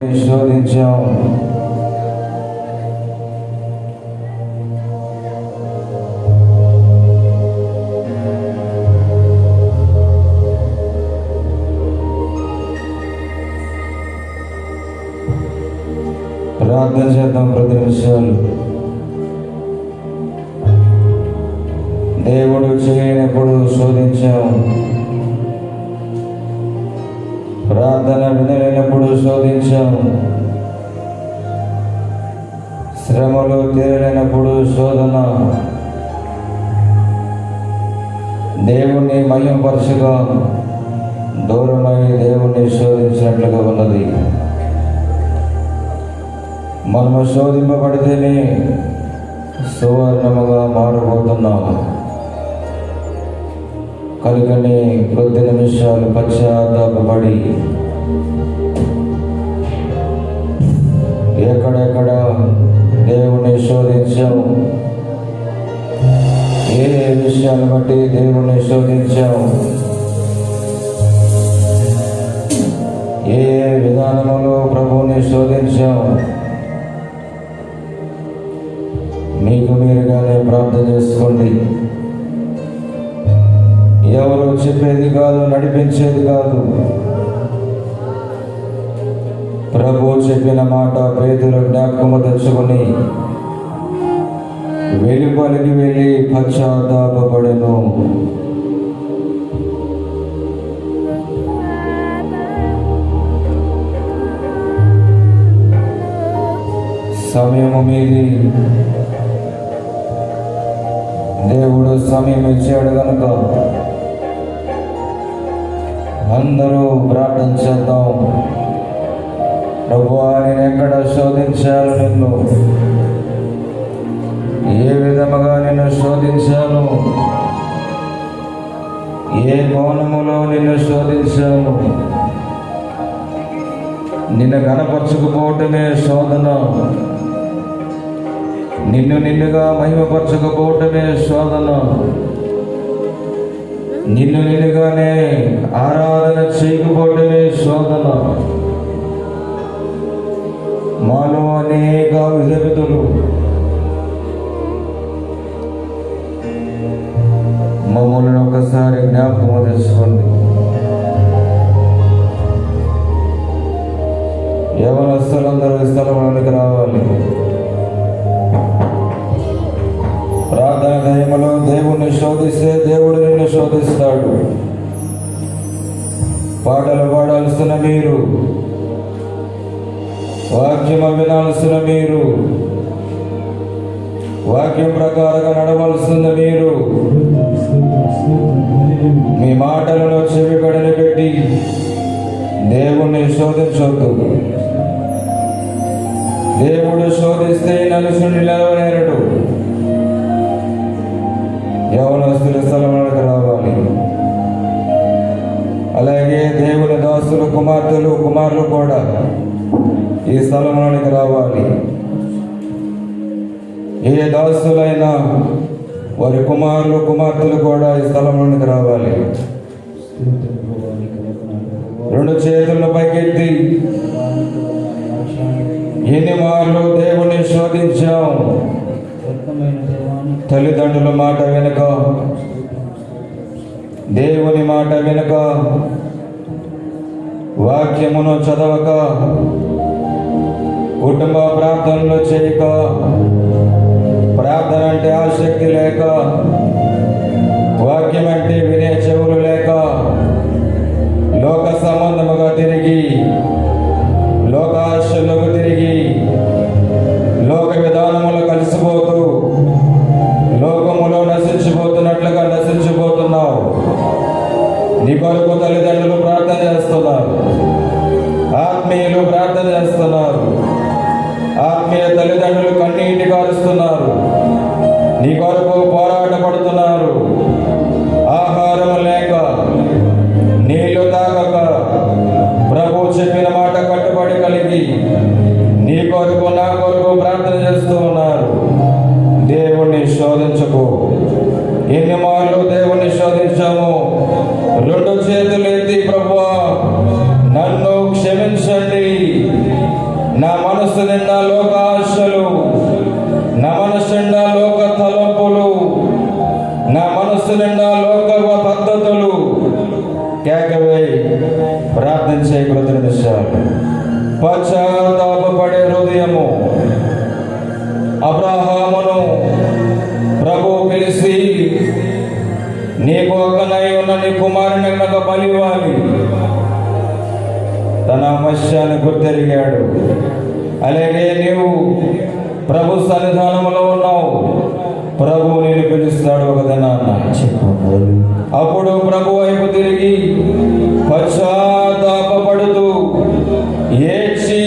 శోధించాం. ప్రార్థన చేద్దాం 10 నిమిషాలు. దేవుడు చేయనప్పుడు శోధించాం. ప్రార్థన వినలేనప్పుడు శోధించాము. శ్రమలు తీరలేనప్పుడు శోధన. దేవుణ్ణి మహిమపరచుగా దూరమై దేవుణ్ణి శోధించినట్లుగా ఉన్నది. మనము శోధింపబడితేనే సువర్ణముగా మారబోతున్నాము. కనుకని 10 నిమిషాలు పశ్చాత్తాపపడి ఎక్కడెక్కడ దేవుణ్ణి శోధించాము, ఏ విషయాన్ని బట్టి దేవుణ్ణి శోధించాము, ఏ విధానములో ప్రభువుని శోధించాము, మీకు మీరుగానే ప్రార్థన చేసుకోండి. ఎవరు చెప్పేది కాదు, నడిపించేది కాదు. ప్రభు చెప్పిన మాట పేతురు జ్ఞాపకము తెచ్చుకొని వెలుపలికి వెళ్ళి పశ్చాత్తాపపడెను. సమయము మీది. దేవుడు సమయం ఇచ్చాడు కనుక అందరూ ప్రార్థన చేద్దాం. ప్రభువా, నేను ఎక్కడ శోధించాను, నిన్ను ఏ విధముగా నిన్ను శోధించాను, ఏ కోణములో నిన్ను శోధించాను. నిన్ను కనపరచకపోవటమే శోధన, నిన్నుగా మహిమపరచకపోవటమే శోధన, నిన్నుగానే ఆరాధన చేయకపోవటమే శోధన. మాలో అనేక విధవితులు మమ్మల్ని ఒకసారి జ్ఞాపకం తెచ్చుకోండి. యవనస్తులందరూ ఈ స్థలంలోనికి రావాలి. ప్రార్థన దయములో దేవుణ్ణి శోధిస్తే దేవుడు నిన్ను శోధిస్తాడు. పాటలు పాడాల్సిన మీరు, వాక్యం వినాల్సిన మీరు, వాక్యం ప్రకారంగా నడవలసిన మీరు, మీ మాటలలో చెవి కడని పెట్టి దేవుణ్ణి శోధించొద్దు. దేవుడు శోధిస్తే నలుసుని నిలవలేరడు. యవనస్తుల స్థలంలోకి రావాలి. అలాగే దేవుని దాసులు, కుమారులు కూడా ఈ స్థలంలోనికి రావాలి. ఏ దాసులైనా వారి కుమార్తెలు కూడా ఈ స్థలంలోనికి రావాలి. 2 చేతులను పైకెత్తి ఎన్ని మార్లు దేవుణ్ణి శోధించాం. తల్లిదండ్రుల మాట వెనుక, దేవుని మాట వెనుక, వాక్యమును చదవక, కుటుంబ ప్రార్థనలు చేయక, ప్రార్థన అంటే ఆసక్తి లేక, వాక్యం అంటే వినే చెవులు లేక, లోక సంబంధముగా తిరిగి, లోకాశలకు తిరిగి, లోక విధానములు కలిసిపోతూ లోకములో నశించిపోతున్నట్లుగా నశించిపోతున్నావు. నీ కొరకు తల్లిదండ్రులు ప్రార్థన చేస్తున్నారు, ఆత్మీయులు ప్రార్థన చేస్తున్నారు, ఆత్మీయ తల్లిదండ్రులు కన్నీటి కారుస్తున్నారు, నీ కొరకు పోరాట పడుతున్నారు. ఆహారం లేక, నీళ్లు తాగక, ప్రభు చెప్పిన మాట కట్టుబడి కలిగి నీ కొరకు నా కొరకు ప్రార్థన చేస్తూ ఉన్నారు. దేవుణ్ణి శోధించకు. ఎన్ని మార్లు దేవుణ్ణి శోధించాము. 2 చేతులు ఎత్తి ప్రభువా నన్ను క్షమించండి, నా మనస్సు నిండా లోక ఆశలు, నా మనస్సు నిండా లోక తలంపులు, నా మనస్సు నిండా లోక పద్ధతులు. కేకవే ప్రార్థించే కృత నిమిషాలు. పశ్చాత్తాపపడే హృదయము. అబ్రహామును ప్రభు పిలిచి, నీకు ఒకనై ఉన్న నీ కుమారుని నాకు బలివ్వాలి. తన మత్స్యాన్ని గుర్తెరిగాడు. అలాగే నీవు ప్రభు సన్నిధానంలో ఉన్నావు, ప్రభు నేను పిలుస్తాడు ఒక దినాన్న. అప్పుడు ప్రభు వైపు తిరిగి పశ్చాత్తాపపడుతూ ఏడ్చి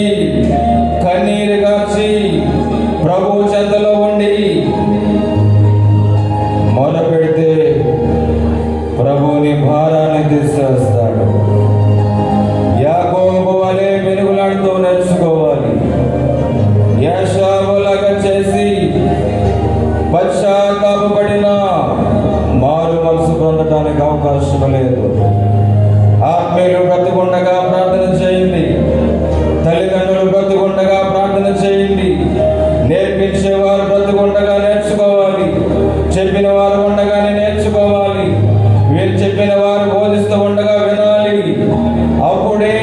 కన్నీరు గార్చి ప్రభు చెంతలో ఉండి మొదలుపెడితే ప్రభుని భారాన్ని తీసుకొస్తాడు. యాకోబు వలె వెలుగులాడుతూ నేర్చుకోవాలి. ఏశావులాగా చేసి పశ్చాత్తాపపడిన మారు మనసు పొందడానికి అవకాశం లేదు. ఆత్మీయులు బ్రతికుండగా ప్రార్థన చేయండి. తల్లిదండ్రులు బ్రతికుండగా ప్రార్థన చేయండి. నేర్పించేవారు బ్రతికుండగా నేర్చుకోవాలి. చెప్పిన వారు ఉండగానే నేర్చుకోవాలి. వీరు చెప్పిన వారు బోధిస్తూ ఉండగా వినాలి. అప్పుడే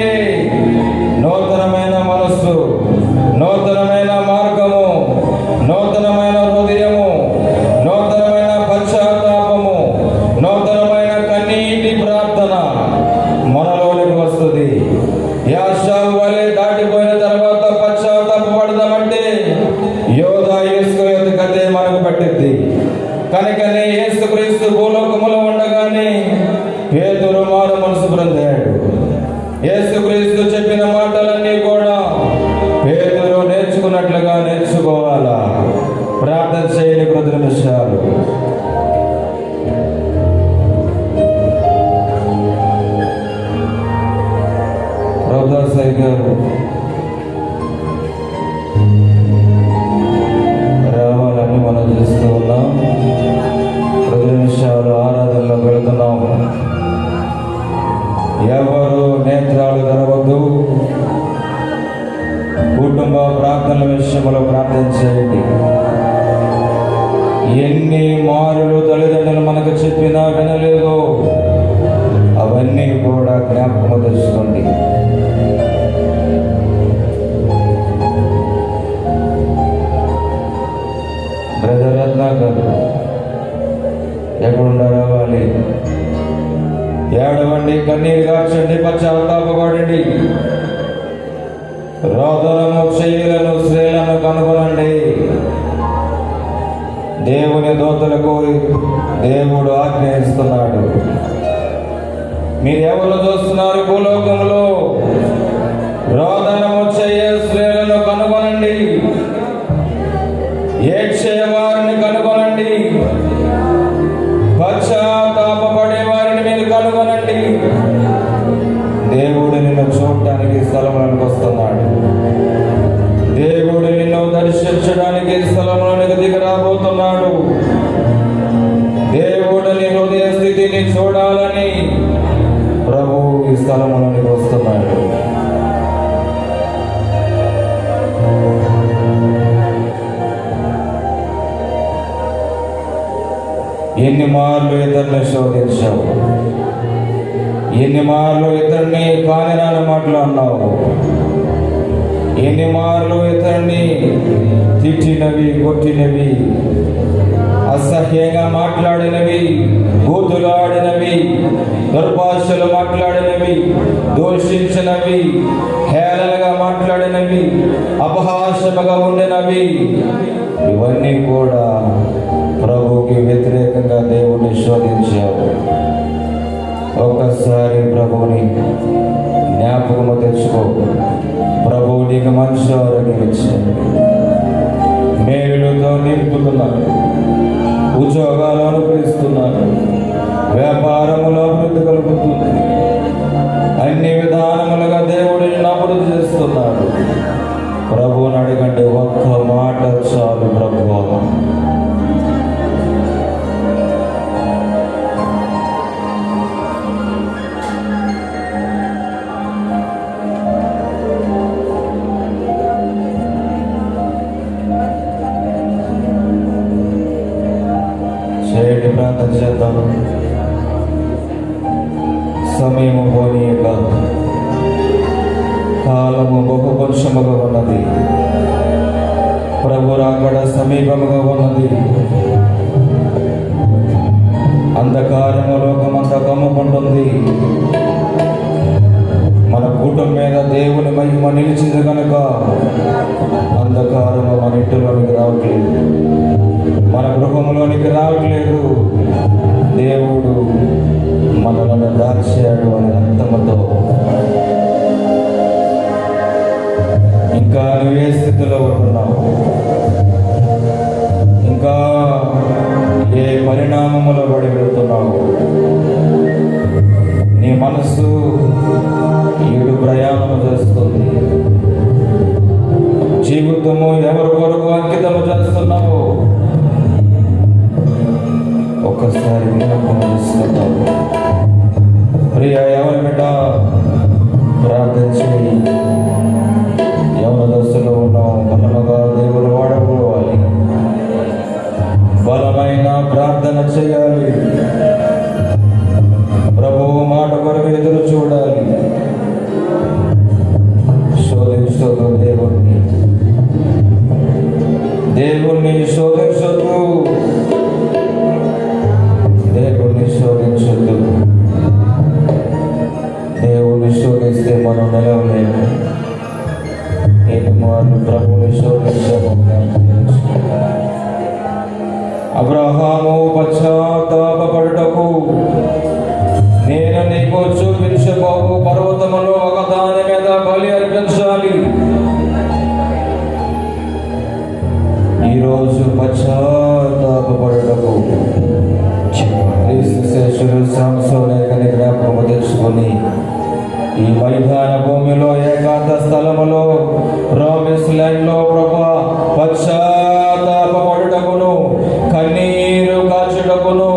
నూతనమైన మనస్సు, నూతనమైన మార్గము, నూతనమైన హృదయము, నూతనమైన పశ్చాత్తాపము, నూతనమైన కన్నీటి ప్రార్థన మనలోనికి వస్తుంది. యాషావు వలె దాటిపోయిన తర్వాత పశ్చాత్తాపడదామంటే యోధా యేసు కథే మనకు పట్టింది. కనుకనే యేసుక్రీస్తు భూలోకములో ఉండగానే పేతురు మారు మనసు పొందాడు. యేసుక్రీస్తు చెప్పిన మాటలన్నీ కూడా పేతురు నేర్చుకున్నట్లుగా నేర్చుకోవాలా. ప్రార్థన చేయని కొద్ది నిమిషాలు. ప్రభుదాసాయి గారు రావాలని మనం చేస్తూ ఉన్నాం. 10 నిమిషాలు ఆరాధనలో వెళుతున్నాం. ఎవరు నేత్రాలు తెరవద్దు. కుటుంబ ప్రార్థనల విషయంలో ప్రార్థన చేయండి. ఎన్ని మారులు తల్లిదండ్రులు మనకు చెప్పినా వినలేదో అవన్నీ కూడా జ్ఞాపకం తెచ్చుకోండి. బ్రదర్ రత్నాకర్ ఎక్కడుండా రావాలి. ఏడవండి, కన్నీరు గార్చండి, పశ్చాత్తాపపడండి. రోదనము శైలను స్త్రీలను కనుగొనండి. దేవుని దూతలకు దేవుడు ఆజ్ఞయిస్తున్నాడు. మీరు ఎవరు చూస్తున్నారు భూలోకంలో? రోదనము చేయ స్త్రీలను కనుగొనండి. ఏడ్చే వారిని కనుగొనండి. పశ్చాత్తాపపడే వారిని మీరు కనుగొనండి. దేవుడు నిన్ను చూడటానికి స్థలంలోనికి వస్తున్నాడు. దేవుడు నిన్ను దర్శించడానికి స్థలంలోనికి దిగి రాబోతున్నాడు. దేవుడు నీ హృదయ స్థితిని చూడాలని ప్రభు ఈ స్థలంలోనికి వస్తున్నాడు. ఎన్ని మార్లు ఇతరుని శోధించావు, ఎన్ని మార్లు ఇతరుని కానిరాని మాటలు అన్నావు, ఎన్ని మార్లు ఇతరుని తిట్టినవి, కొట్టినవి, అసహ్యంగా మాట్లాడినవి, బూతులాడినవి, దుర్భాషలు మాట్లాడినవి, దూషించినవి, హేళనగా మాట్లాడినవి, అపహాస్యముగా ఉండినవి, ఇవన్నీ కూడా ప్రభుకి వ్యతిరేకంగా దేవుణ్ణి శోధించావు. ఒక్కసారి ప్రభువుని జ్ఞాపకము తెచ్చుకో. ప్రభువు నీకు మంచి ఆరోగ్యం ఇచ్చాడు, మేలుతో నింపుతున్నాడు, ఉద్యోగాలు అనుగ్రహిస్తున్నాడు, వ్యాపారములో అభివృద్ధి కలుగుతుంది. అన్ని విధానములుగా దేవుడిని అభివృద్ధి చేస్తున్నాడు. ప్రభువుని అడగండి, ఒక్క మాట చాలు ప్రభువా. ప్రార్థన చేద్దాం. సమయము పోనీయక కాలము బహు కొంచెముగా ఉన్నది. ప్రభు రాకడ సమీపముగా ఉన్నది. అంధకారము లోకమంతా కమ్ముకుంటుంది. మన కూటమి మీద దేవుని మహిమ నిలిచింది కనుక అంధకారము మన ఇంటిలోనికి రావట్లేదు, మన గృహంలోనికి రావట్లేదు. దేవుడు మనలను దాచాడు అనే అర్థంతో ఇంకా నువ్వే స్థితిలో ఉంటున్నావు, ఇంకా ఏ పరిణామములో పడి వెళ్తున్నావు, నీ మనసు ఏడు ప్రయాణము చేస్తుంది. జీవితము ఎవరి కొరకు అంకితము చేస్తున్నావు ఒక్కసారి జ్ఞాపకం చేసుకుంటావు. ప్రియ ఎవరి బిడ్డ ప్రార్థన చేయి. యవన దశలో ఉన్నావు, బలముగా దేవుడు వాడబోవాలి. బలమైన ప్రార్థన చేయాలి. ప్రభువు మాట కొరకు ఎదురు చూడాలి. శోధించదు దేవుణ్ణి శోధించొద్దు, దేవుణ్ణి శోధించొద్దు. దేవుణ్ణి శోధిస్తే మనం నిలవలేము. నేను మనం ప్రభుని శోధించాము. అబ్రహాము పశ్చాత్తాపపడుటకు నేను నీకు చూపించబోవు పర్వతములో ఒకదాని మీద బలి అర్పించాలి. ఈరోజు పశ్చాత్తాపపడుటకు క్రీస్తు శేషుడు సంసోనేకని జ్ఞాపకము తెచ్చుకొని ఈ మైదాన భూమిలో ఏకాంత స్థలములో ప్రామిస్ ల్యాండ్ లో ప్రభా పశ్చాత్తాపపడుటకును కన్నీరు కాచుటకును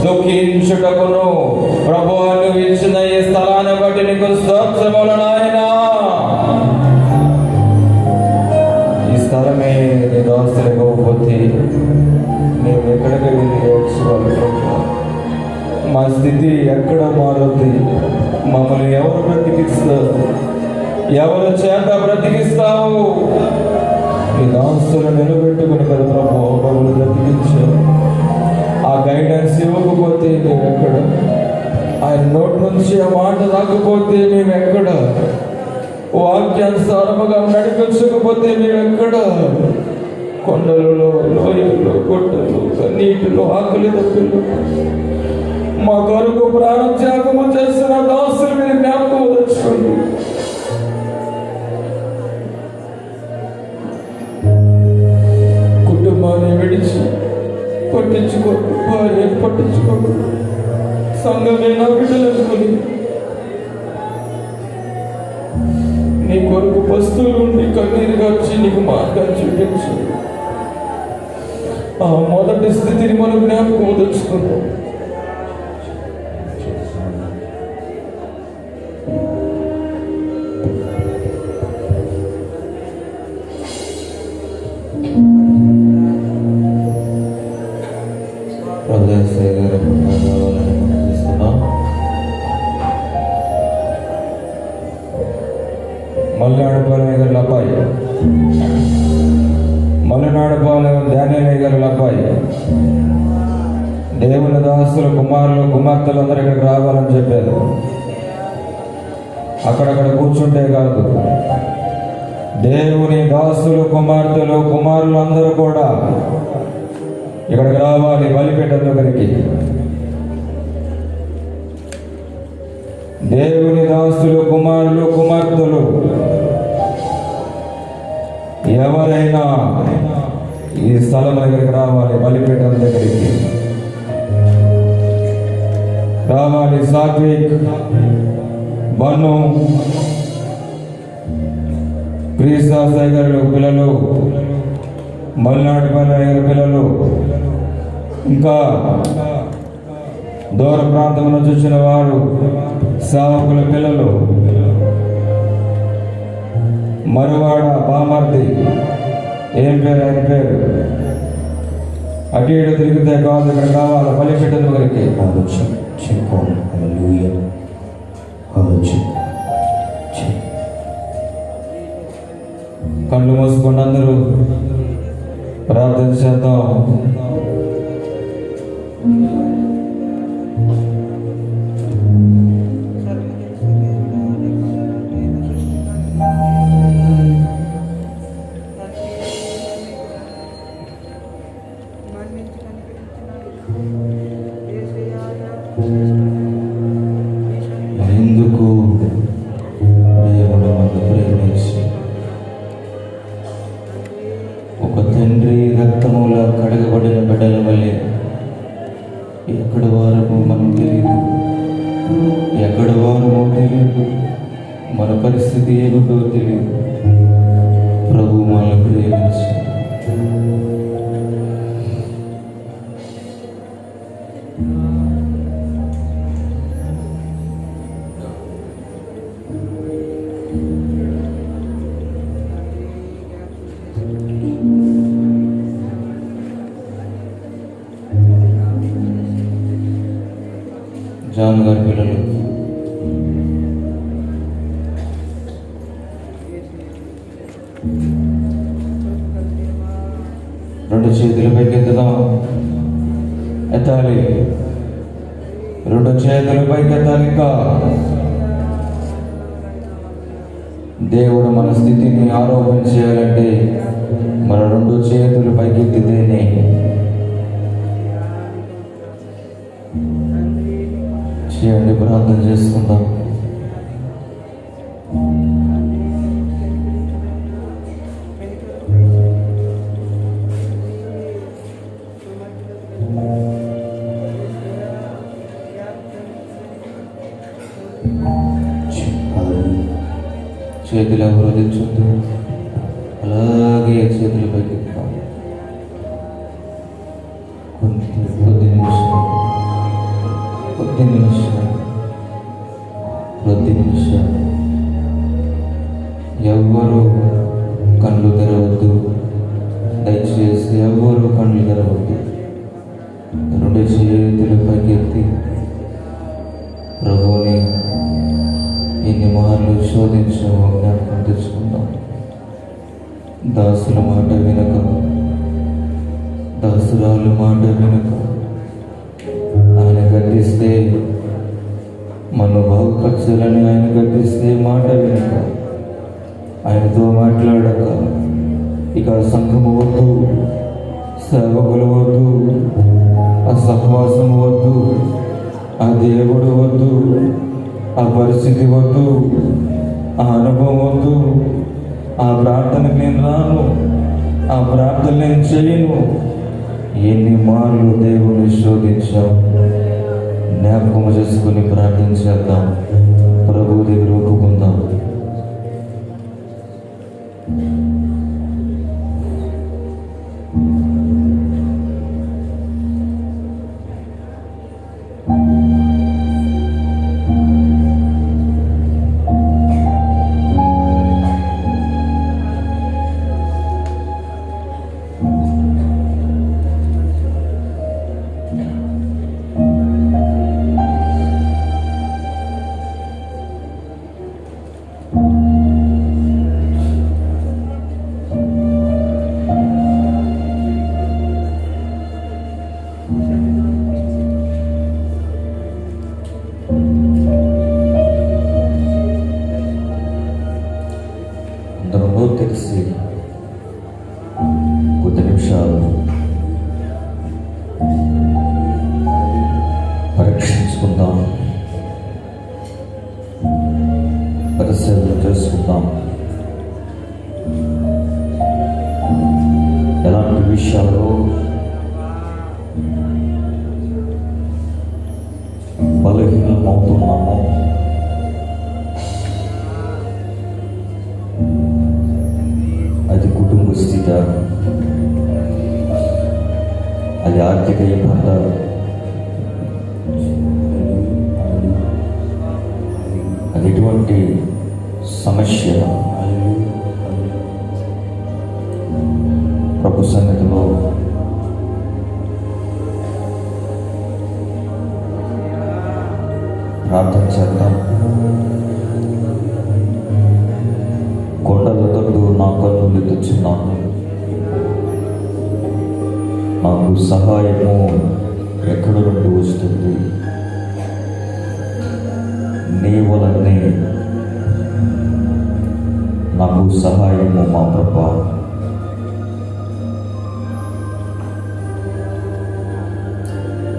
దుఃఖించుటకును ప్రభువు నువ్వు ఇచ్చిన ఈ స్థలాన్ని బట్టి నీకు స్తోత్రములు నాయనా. ఈ స్థలమే నీ దోస్తులకు పోతే మేము ఎక్కడికి వెళ్ళి ఏడ్చుకోవాలి. మా స్థితి ఎక్కడ మారుద్ది? మమ్మల్ని ఎవరు బ్రతికిస్తారు? ఎవరు చేత బ్రతికిస్తావు? ఈ దాస్తులు నిలబెట్టుకుని కదా ప్రభు మమ్మల్ని బ్రతికించావు. ఆ గైడెన్స్ ఇవ్వకపోతే మేము ఎక్కడ? ఆయన నోటి నుంచి ఆ మాట రాకపోతే మేము ఎక్కడ? వాక్యానుసారముగా నడిపించకపోతే మేము ఎక్కడ? కొండలలో, లోయల్లో, గుట్టలు, నీటిలో, ఆకలి తప్పులు మా కొరకు ప్రాణం త్యాగము చేస్తున్న దాసులు మీరు జ్ఞాపకం తెచ్చుకోండి. కుటుంబాన్ని విడిచి పట్టించుకోకు, భార్య పట్టించుకోకు, సంఘమే నా బిడ్డలనుకుని నీ కొరకు వస్తువులు ఉండి కన్నీరు గార్చి నీకు మార్గాన్ని చూపించు. ఆ మొదటి స్థితిని మనం జ్ఞాపకం తెచ్చుకున్నాం. మల్లెనాడుపాలెం అబ్బాయి, మల్లెనాడుపాలెం ధాన్యాలయ్య గారి అబ్బాయి, దేవుని దాసులు కుమారులు కుమార్తెలు అందరూ ఇక్కడికి రావాలని చెప్పారు. అక్కడక్కడ కూర్చుంటే కాదు, దేవుని దాసులు కుమార్తెలు కుమారులు అందరూ కూడా ఇక్కడికి రావాలి. బలిపీఠ దగ్గరికి దేవుని దాసులు కుమారులు కుమార్తెలు ఎవరైనా ఈ స్థలం దగ్గరికి రావాలి. బలిపీఠం దగ్గరికి రావాలి. సాత్విక్, బన్ను, క్రీస్తాసాయి గారి పిల్లలు, మల్నాడుపల్లి గారి పిల్లలు, ఇంకా దూర ప్రాంతం నుంచి వచ్చిన వారు, సేవకుల పిల్లలు, మరువాడ బామర్ది, ఏం పేరు ఆయన పేరు, అటు ఇటు తిరిగితే కాదు, ఇక్కడ కావాలి బలిపీఠం దగ్గరికి. ఆలోచన చెప్పుకోవాలి. హల్లెలూయా. ఆలోచన కళ్ళు మూసుకొని అందరూ ప్రార్థన చేద్దాం. ఎందుకు దేవుడు మనల్ని ప్రేమించి ఒక తండ్రి రక్తములా కడగబడిన బిడ్డల వల్లే ఎక్కడి వారము మనం తెలియదు, ఎక్కడి వారమో తెలియదు, మన పరిస్థితి ఏమిటో తెలియదు. ప్రభు మనల్ని ప్రేమించి జాన్ గారి పిల్లలు రెండు చేతుల పైకి ఎత్తుదాం. ఎత్తాలి, రెండు చేతుల పైకి ఎత్తాలి. ఇంకా దేవుడు మన స్థితిని ఆరోపణ చేయాలంటే మన రెండు చేతులు పైకి ఎత్తితేనే. చేయండి, ప్రార్థన చేసుకుందాం. చేతులు ఎవరు తెచ్చుద్దు, అలాగే చేతుల పైకి ఎత్తుతాం. కొద్ది నిమిషాలు ఎవ్వరు కళ్ళు తెరవద్దు. దయచేసి ఎవ్వరు కళ్ళు తెరవద్దు. రెండు చేతుల పైకి ఎత్తి ప్రభువుని ఇన్ని మార్లు శోధించాము జ్ఞాపకం తెచ్చుకుందాం. దాసుల మాట వినక, దాసురాలు మాట వినక, ఆయన గద్దిస్తే మనోభావపక్షులని ఆయన గద్దిస్తే మాట వినక, ఆయనతో మాట్లాడక, ఇక సంఘము వద్దు, సేవకులు వద్దు, ఆ సహవాసం వద్దు, ఆ దేవుడు వద్దు, ఆ పరిస్థితి వద్దు, ఆ అనుభవం వద్దు, ఆ ప్రార్థనకు నేను రాను, ఆ ప్రార్థన నేను చేయను. ఎన్ని మార్లు దేవుని శోధించాం. జ్ఞాపకం చేసుకుని ప్రార్థించేద్దాం. ప్రభు దగ్గర ఒప్పుకుందాం. అందరూ తెలిసి కొద్ది నిమిషాలు పరీక్షించుకుందాం, పరిశీలన చేసుకుందాం. ఎలాంటి విషయాలు బలహీనమవుతున్నామో, అది కుటుంబ స్థితి, అది ఆర్థిక ఇబ్బంది, అది ఎటువంటి సమస్య, ప్రభు సన్నిధిలో చేద్దాం. కొండల తట్టు నా కన్నులు తెచ్చున్నాను, నాకు సహాయము ఎక్కడ నుండి వస్తుంది? నీ వలనే నాకు సహాయము మా ప్రభా.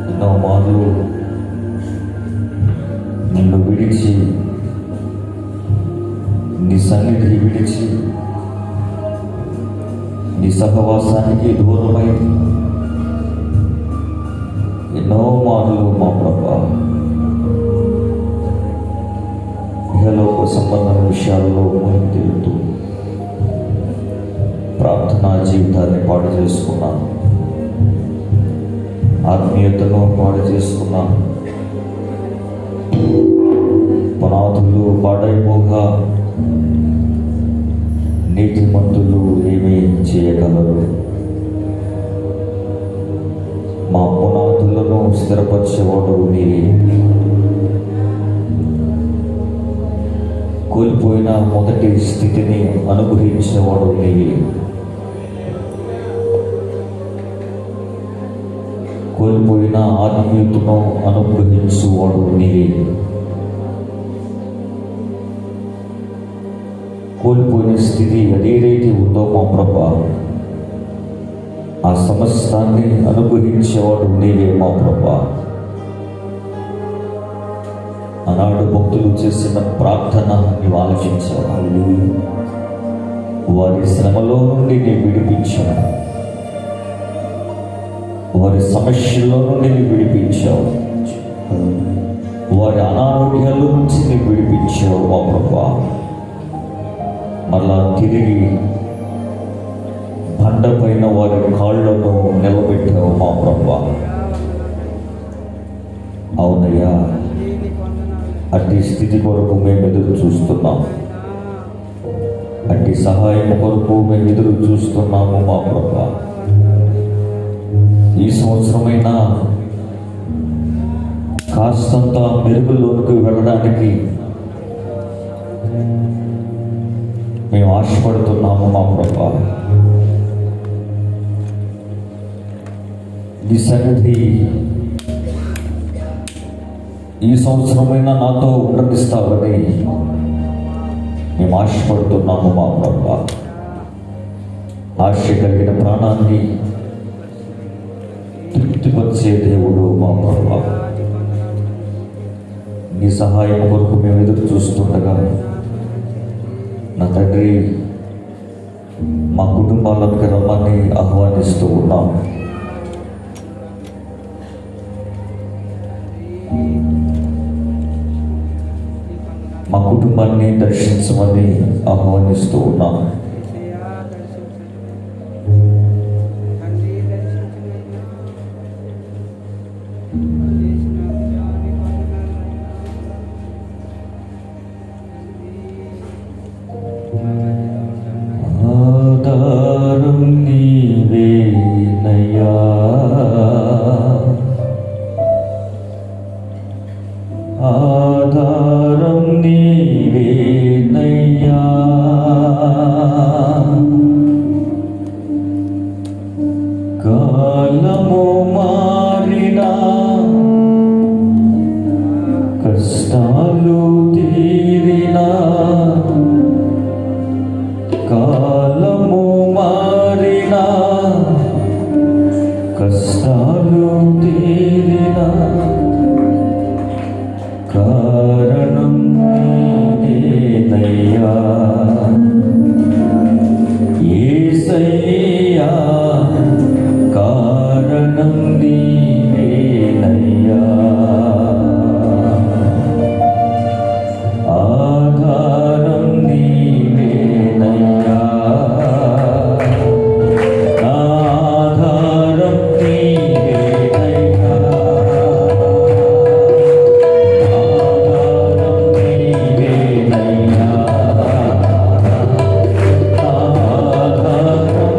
ఎన్నో మార్లు నిన్ను విడిచి, నీ సన్నిధి విడిచి, నీ సహవాసానికి దూరమై ఎన్నో మార్లు మా ప్రభా ఇహలోక సంబంధమైన విషయాల్లో మునిగి తేలుతూ ప్రార్థనా జీవితాన్ని పాడు చేసుకున్నాను, ఆత్మీయతను పాడు చేసుకున్నాను. పునాదులు పాడైపోగా నీతిమంతులు ఏమీ చేయగలరు? మా పునాదులను స్థిరపరిచేవాడు నీవే. కోల్పోయిన మొదటి స్థితిని అనుగ్రహించేవాడు నీవే. కోల్పోయిన ఆత్మీయతను అనుగ్రహించువాడు నీవే. కోల్పోయిన స్థితి అదేదైతే ఉందో మా ప్రభా, ఆ సమస్తాన్ని అనుగ్రహించేవాడు నీవే మా ప్రభా. ఆనాడు భక్తులు చేసిన ప్రార్థన నీవు ఆలోచించావు. వారి శ్రమలో నుండి నీవు విడిపించావు, వారి సమస్యల్లో నుండి నీవు విడిపించావు, వారి అనారోగ్యాల నుంచి నీవు విడిపించావు మా ప్రభా. మరలా తిరిగి బండపైన వారి కాళ్ళను నిలబెట్టావు మా ప్రభా. అవునయ్యా, అట్టి స్థితి కొరకు మేము ఎదురు చూస్తున్నాం, అట్టి సహాయం కొరకు మేము ఎదురు చూస్తున్నాము మా ప్రభా. ఈ సంవత్సరమైనా కాస్తంత మెరుగులోనికి వెళ్ళడానికి మేము ఆశపడుతున్నాము మా ప్రభా. ఈ సన్నిధి ఈ సంవత్సరమైనా నాతో ఉండనిస్తావని మేము ఆశపడుతున్నాము మా ప్రభా. ఆశ కలిగిన ప్రాణాన్ని తృప్తిపరిచే దేవుడు మా ప్రభా. నీ సహాయం కొరకు మేము ఎదురు చూస్తుండగా నా తండ్రి, మా కుటుంబాలకు రమ్మని ఆహ్వానిస్తూ ఉన్నాం. మా కుటుంబాన్ని దర్శించమని ఆహ్వానిస్తూ ఉన్నాం. ఆధారం నీవేనయ్యా, ఆధారం నీవేనయ్యా, కాలము మారినా కష్టాలు తీరినా, కాలము మారినా కష్టాలు తీరినా, కారణం నీవేనయ్యా యేసయ్యా, కారణం నీవేనయ్యా, ఆధారం నీవేనయ్యా, ఆధారం నీవేనయ్యా, ఆధారం నీవేనయ్యా, ఆధారం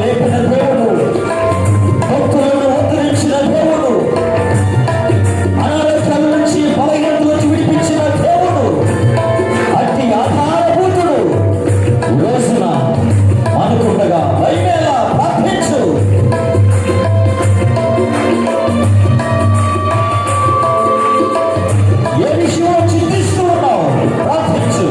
లేపిన దేవుడు, భక్తులను ఉద్ధరించిన దేవుడు, అనారోగ్యాల నుంచి బలహీనత నుంచి విడిపించిన దేవుడు, అట్టి ఆధారభూతుడు ఈ రోజున అనుకుండగా భయమేలా ప్రార్థించు. ఏ విషయంలో చింతిస్తూ ఉన్నావు ప్రార్థించు.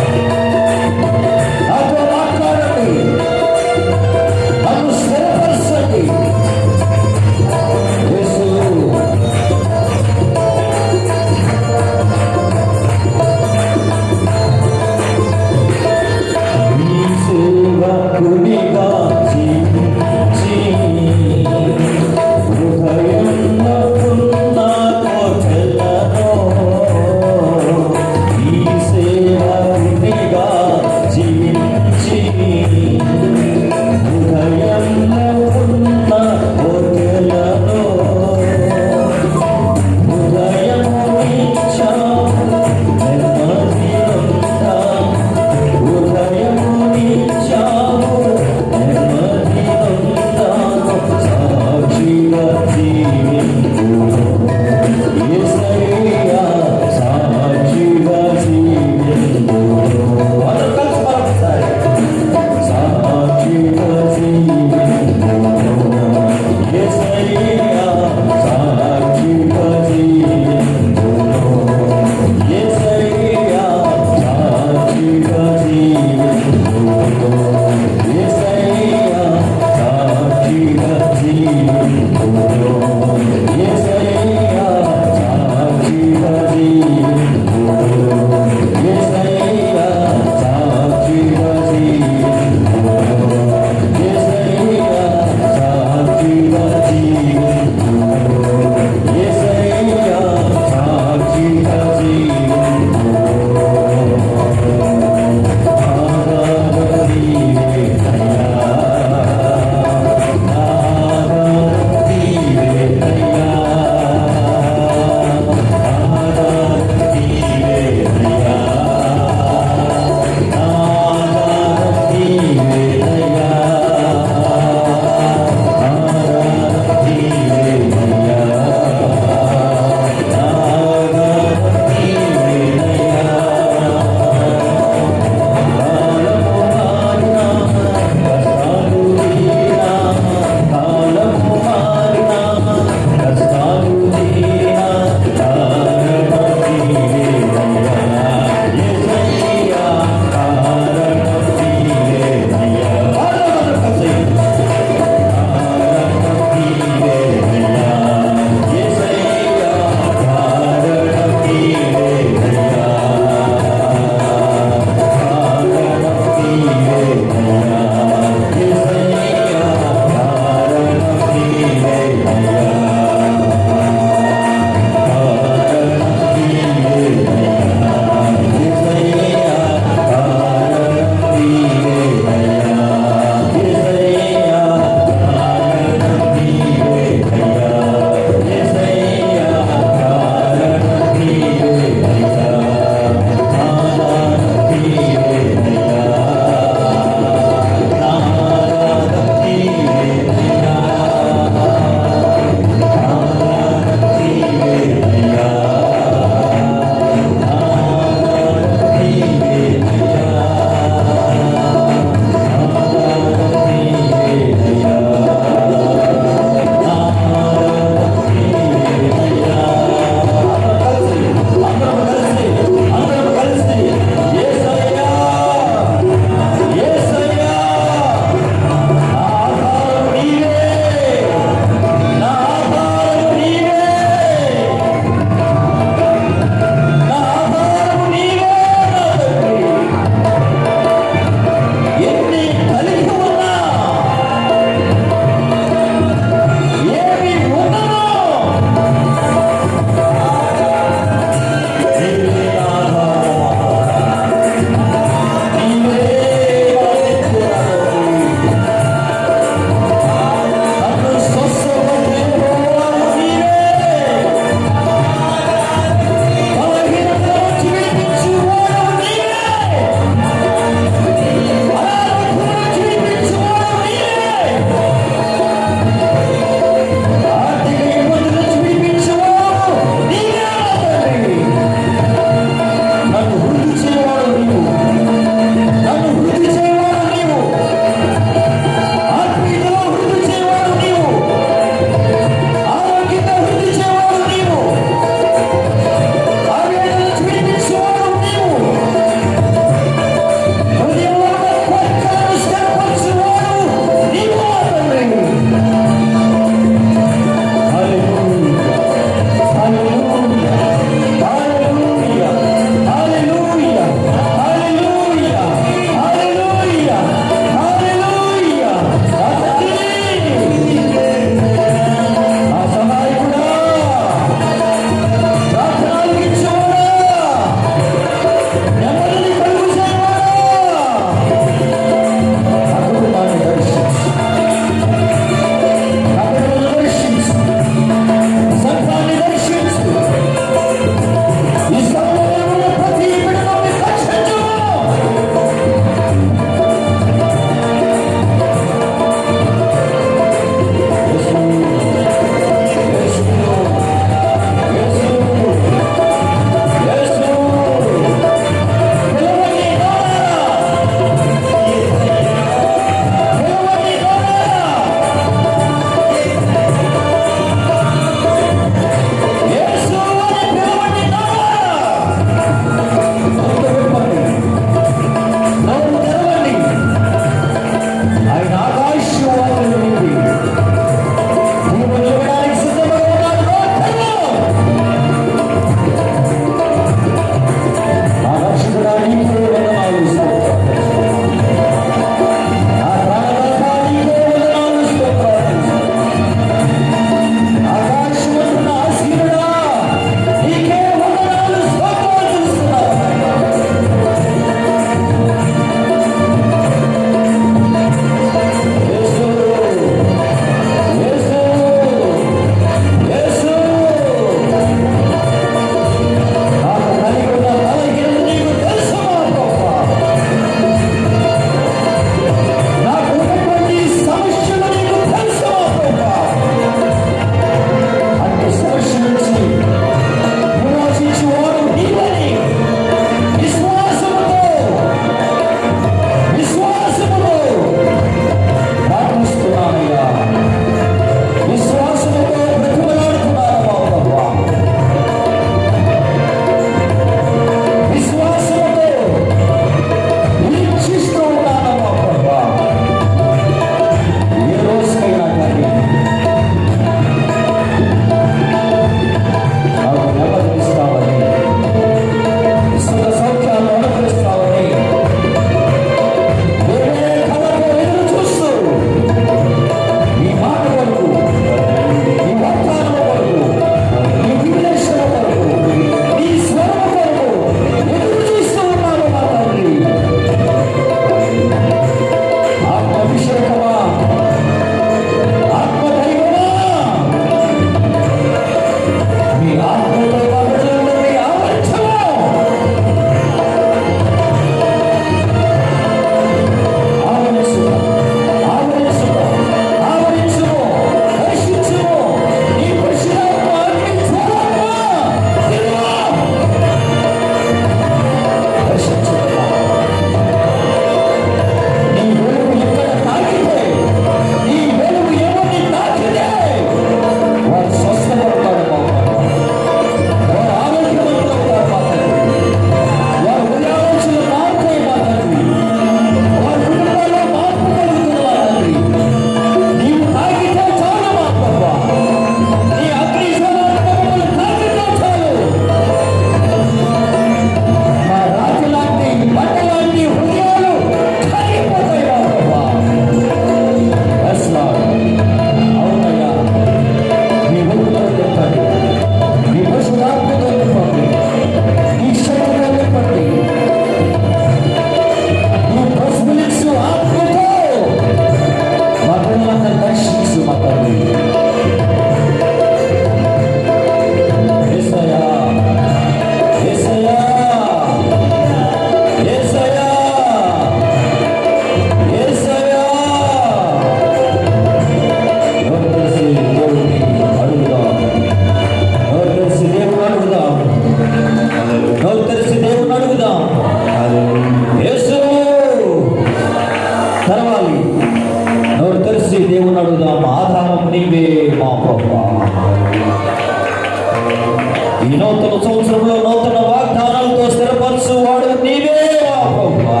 ఈ నూతన సంవత్సరంలో నూతన వాగ్దానాలతో స్థిరపరచు వాడు నీవే మా ప్రభువా.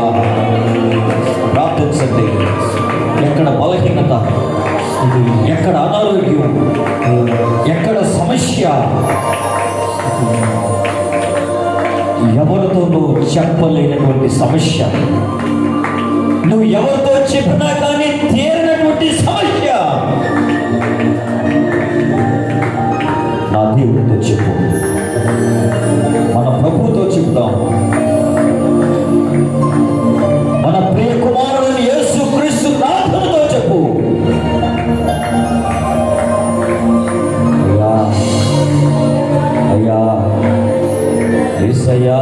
ప్రార్థించండి. ఎక్కడ బలహీనత, ఎక్కడ అనారోగ్యం, ఎక్కడ సమస్య, ఎవరితోనూ చెప్పలేనటువంటి సమస్య, నువ్వు ఎవరితో చెప్పినా కానీ తీరినటువంటి సమస్య, నా దేవుడితో చెప్పు. మన ప్రభుతో చెప్తాం. మన ప్రియ కుమారుడు యేసు క్రీస్తు నాథునితో చెప్పు. అయ్యా, అయ్యా, యేసయ్యా,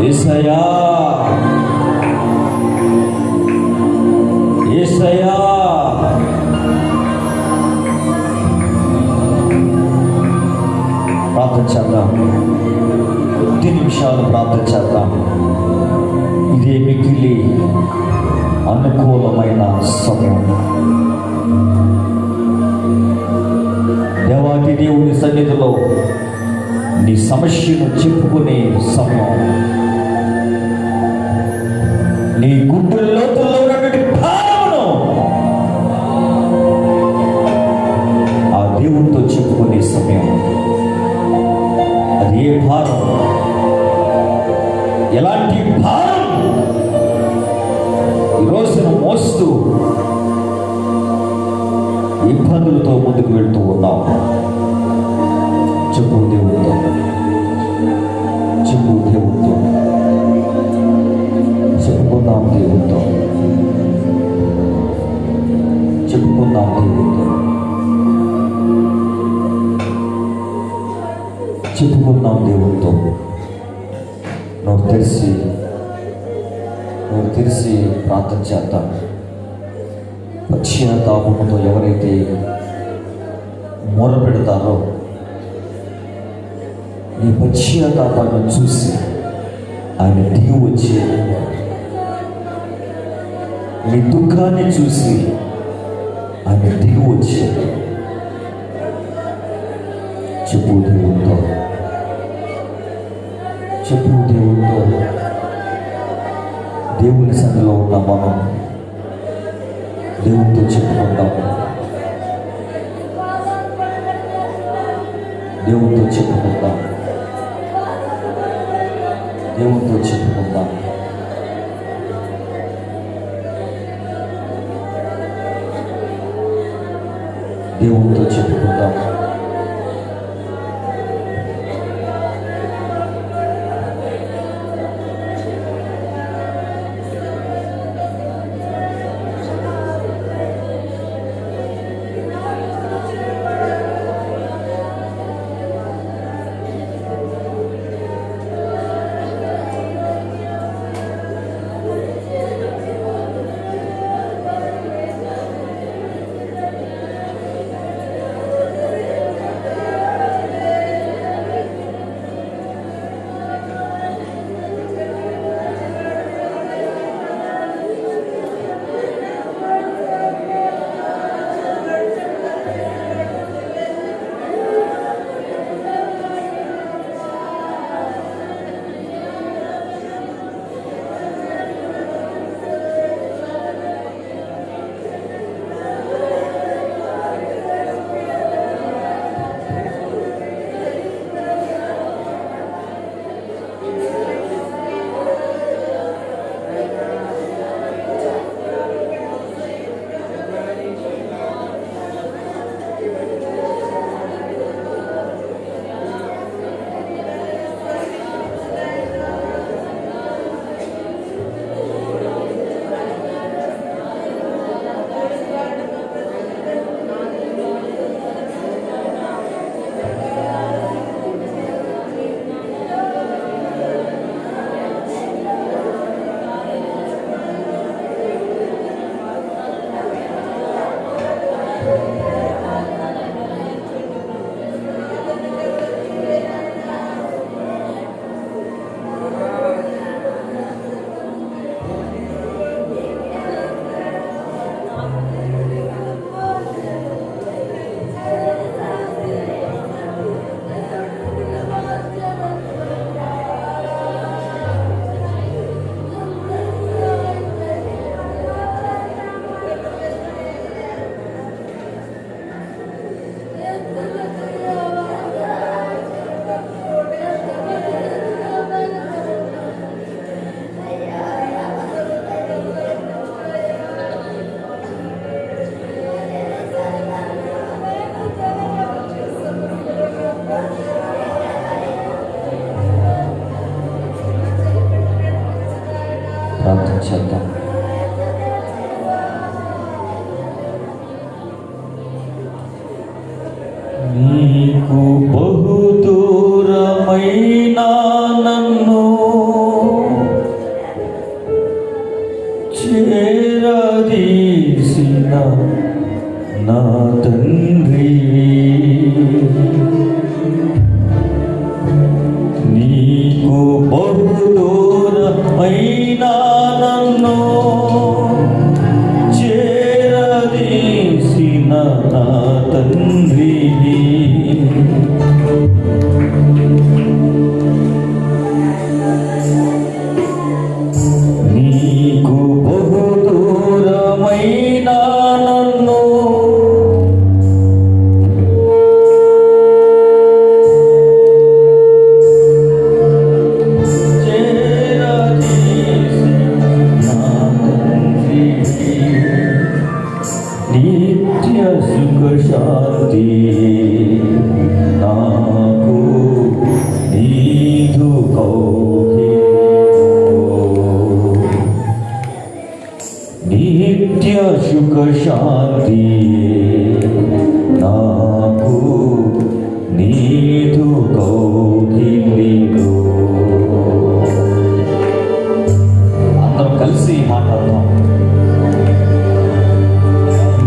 యేసయ్యా, యేసయ్యా. ప్రార్థన చేద్దాం. కొద్ది నిమిషాలు ప్రార్థన చేద్దాం. ఇదే మిగిలి అనుకూలమైన సమయం. దేవాతి దేవుని సన్నిధిలో నీ సమస్యను చెప్పుకునే సమయం. నీ గుండెల లోతుల్లో ఉన్నటువంటి భారమును ఆ దేవుడితో చెప్పుకునే సమయం. అది ఏ భారం, ఎలాంటి భారం ఈ రోజున మోస్తూ ఇబ్బందులతో ముందుకు వెళ్తూ ఉన్నావు. చెప్పు దేవుడితో, చెప్పు దేవుడితో, చెప్పుకుందాం దేవుడితో, చెప్పుకుందాం దేవుడితో, చెప్పుకుందాం దేవుడితో. నోరు తెరిచి ప్రార్థన చేద్దాం. పశ్చాత్తాపముతో ఎవరైతే మొర పెడతారో నీ పశ్చాత్తాపాన్ని చూసి ఆయన దిగి వచ్చి, నీ దుఃఖాన్ని చూసి ఆయన దిగి వచ్చి చెప్పు దేవుడితో, చెప్పు దేవుడితో. దేవుని సన్నిధిలో ఉన్న మనం దేవుడితో చెప్పుకుంటాం. దేవుడితో చెప్పుకుంటాం. దేవుడితో చెప్పుకుందాం. దేవుడితో చెప్పుకుందాం. చేద్దాం. నీకు బహు దూరమైన నన్ను చేరదీసిన నా తండ్రి, నీకు బహు దూరమైన నన్ను చేరదీసిన నా తండ్రి, నీకు బహు దూరమైన నన్ను నిత్య సుఖ శాంతి నాకు నీదు నిత్య సుఖ శాంతి నాకు నీదు కౌగిలిలో. అందరం కలిసి మాట్లాడతాం.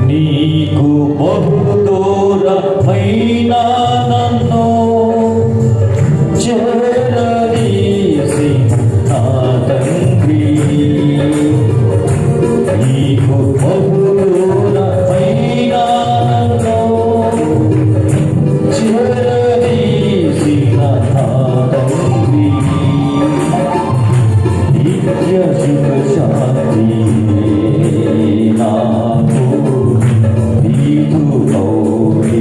నీకు బహు దూరమైన నన్ను చేరదీసి నా తండ్రి, నీకు బహు దూరమైన నన్ను చేరదీసి నా తండ్రి, నిత్య సుఖ శాంతి నాకు నీదు కౌగిలిలో.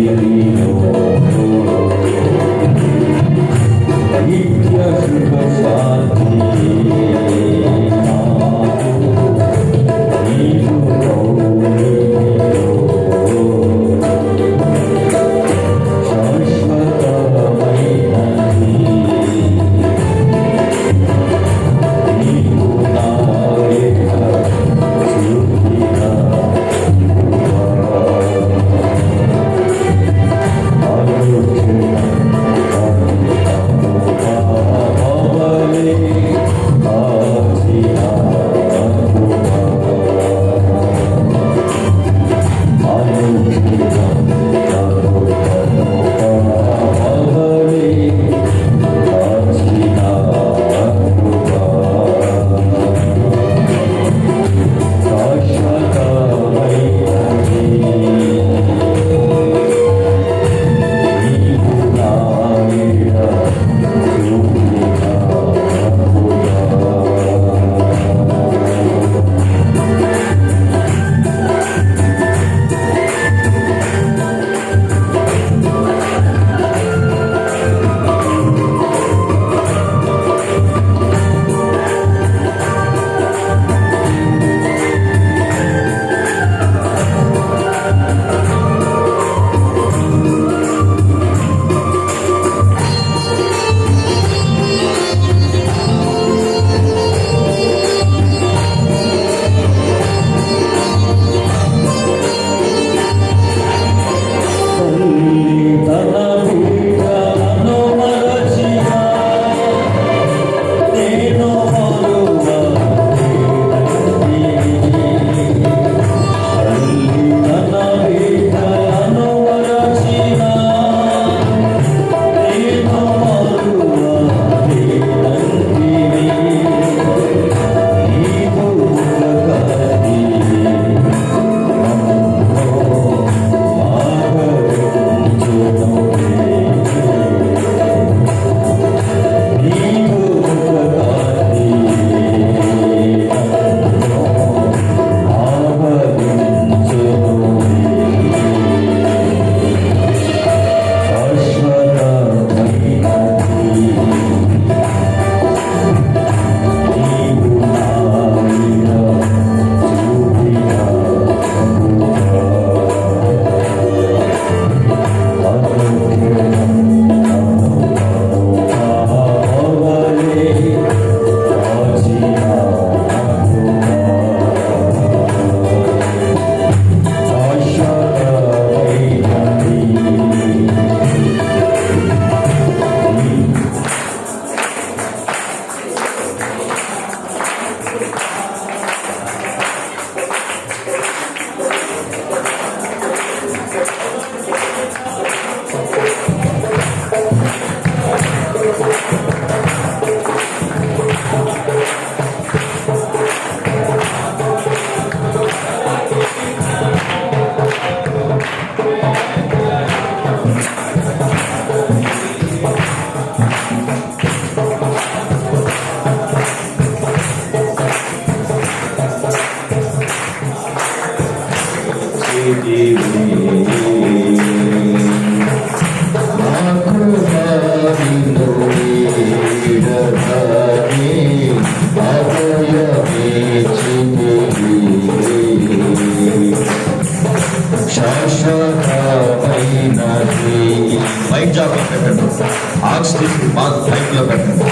ఆక్సిజన్ బాగా టైంలో పెట్టండి.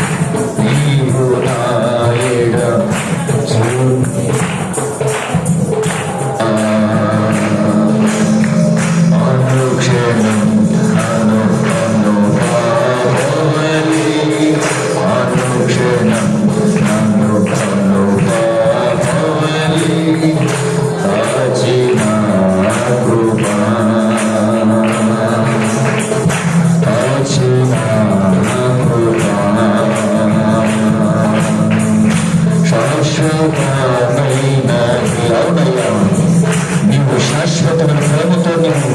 నీవు నా ఏడ అనుక్షణం నన్ను కనుగొని, అనుక్షణం నన్ను కనుగొని, కాచిన కృపా, కాచిన కృపా, శాశ్వతమైనది. అవునయ్యా, నీవు శాశ్వతమైన ప్రేమతో నీవు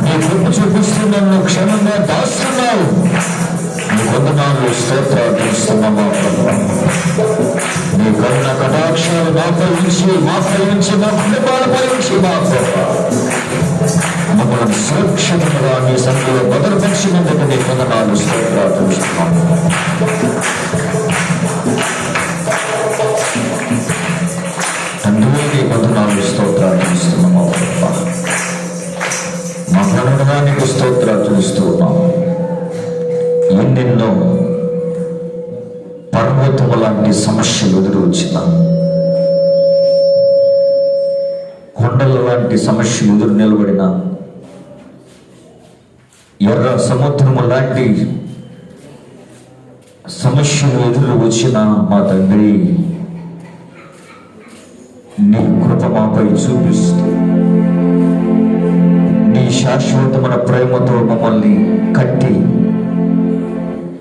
నీ కృప చూపిస్తూ నన్ను క్షేమంగా దాస్తున్నావు. నీ వందనాలు, స్తోత్రాలు చేస్తున్నామా ప్రభువా. నీ కరుణ కటాక్షాలు మాపై ఉంచి, మా కుటుంబాలపై ఉంచి మా ప్రభువా మమ్మల్ని సురక్షితంగా నీ సన్నిధిలో భద్రపరిచినందుకు నీ వందనాలు, స్తోత్రాలు చేస్తున్నాము. తండ్రి, నీ వందనాలు, స్తోత్రాలు చేస్తున్నామా ప్రభువా. మా ప్రణానికి స్తోత్రాలు చూస్తూ ఉన్నాం. ఎన్నెన్నో పర్వతము లాంటి సమస్యలు ఎదురొచ్చిన, కొండల లాంటి సమస్యలు ఎదురు నిలబడిన, ఎర్ర సముద్రము లాంటి సమస్యలు ఎదురు వచ్చిన మా తండ్రి, నీ కృప మాపై చూపిస్తూ నీ శాశ్వతమైన ప్రేమతో మమ్మల్ని కట్టి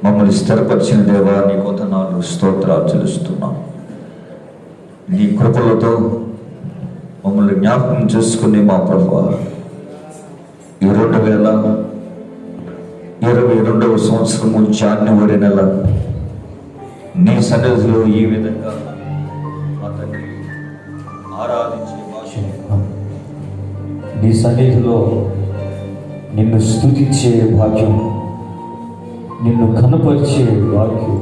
మమ్మల్ని స్థిరపరిచిన దేవా, నీ వందనాలు, స్తోత్రాలు చెల్లిస్తున్నాం. నీ కృపలతో మమ్మల్ని జ్ఞాపకం చేసుకుని మా ప్రభువా, ఈ 2022వ సంవత్సరము జనవరి నెల నీ సన్నిధిలో ఈ విధంగా మా తండ్రి ఆరాధించే భాష, నీ సన్నిధిలో నిన్ను స్తుతించే భాగ్యం, నిన్ను కనపరిచే భాగ్యం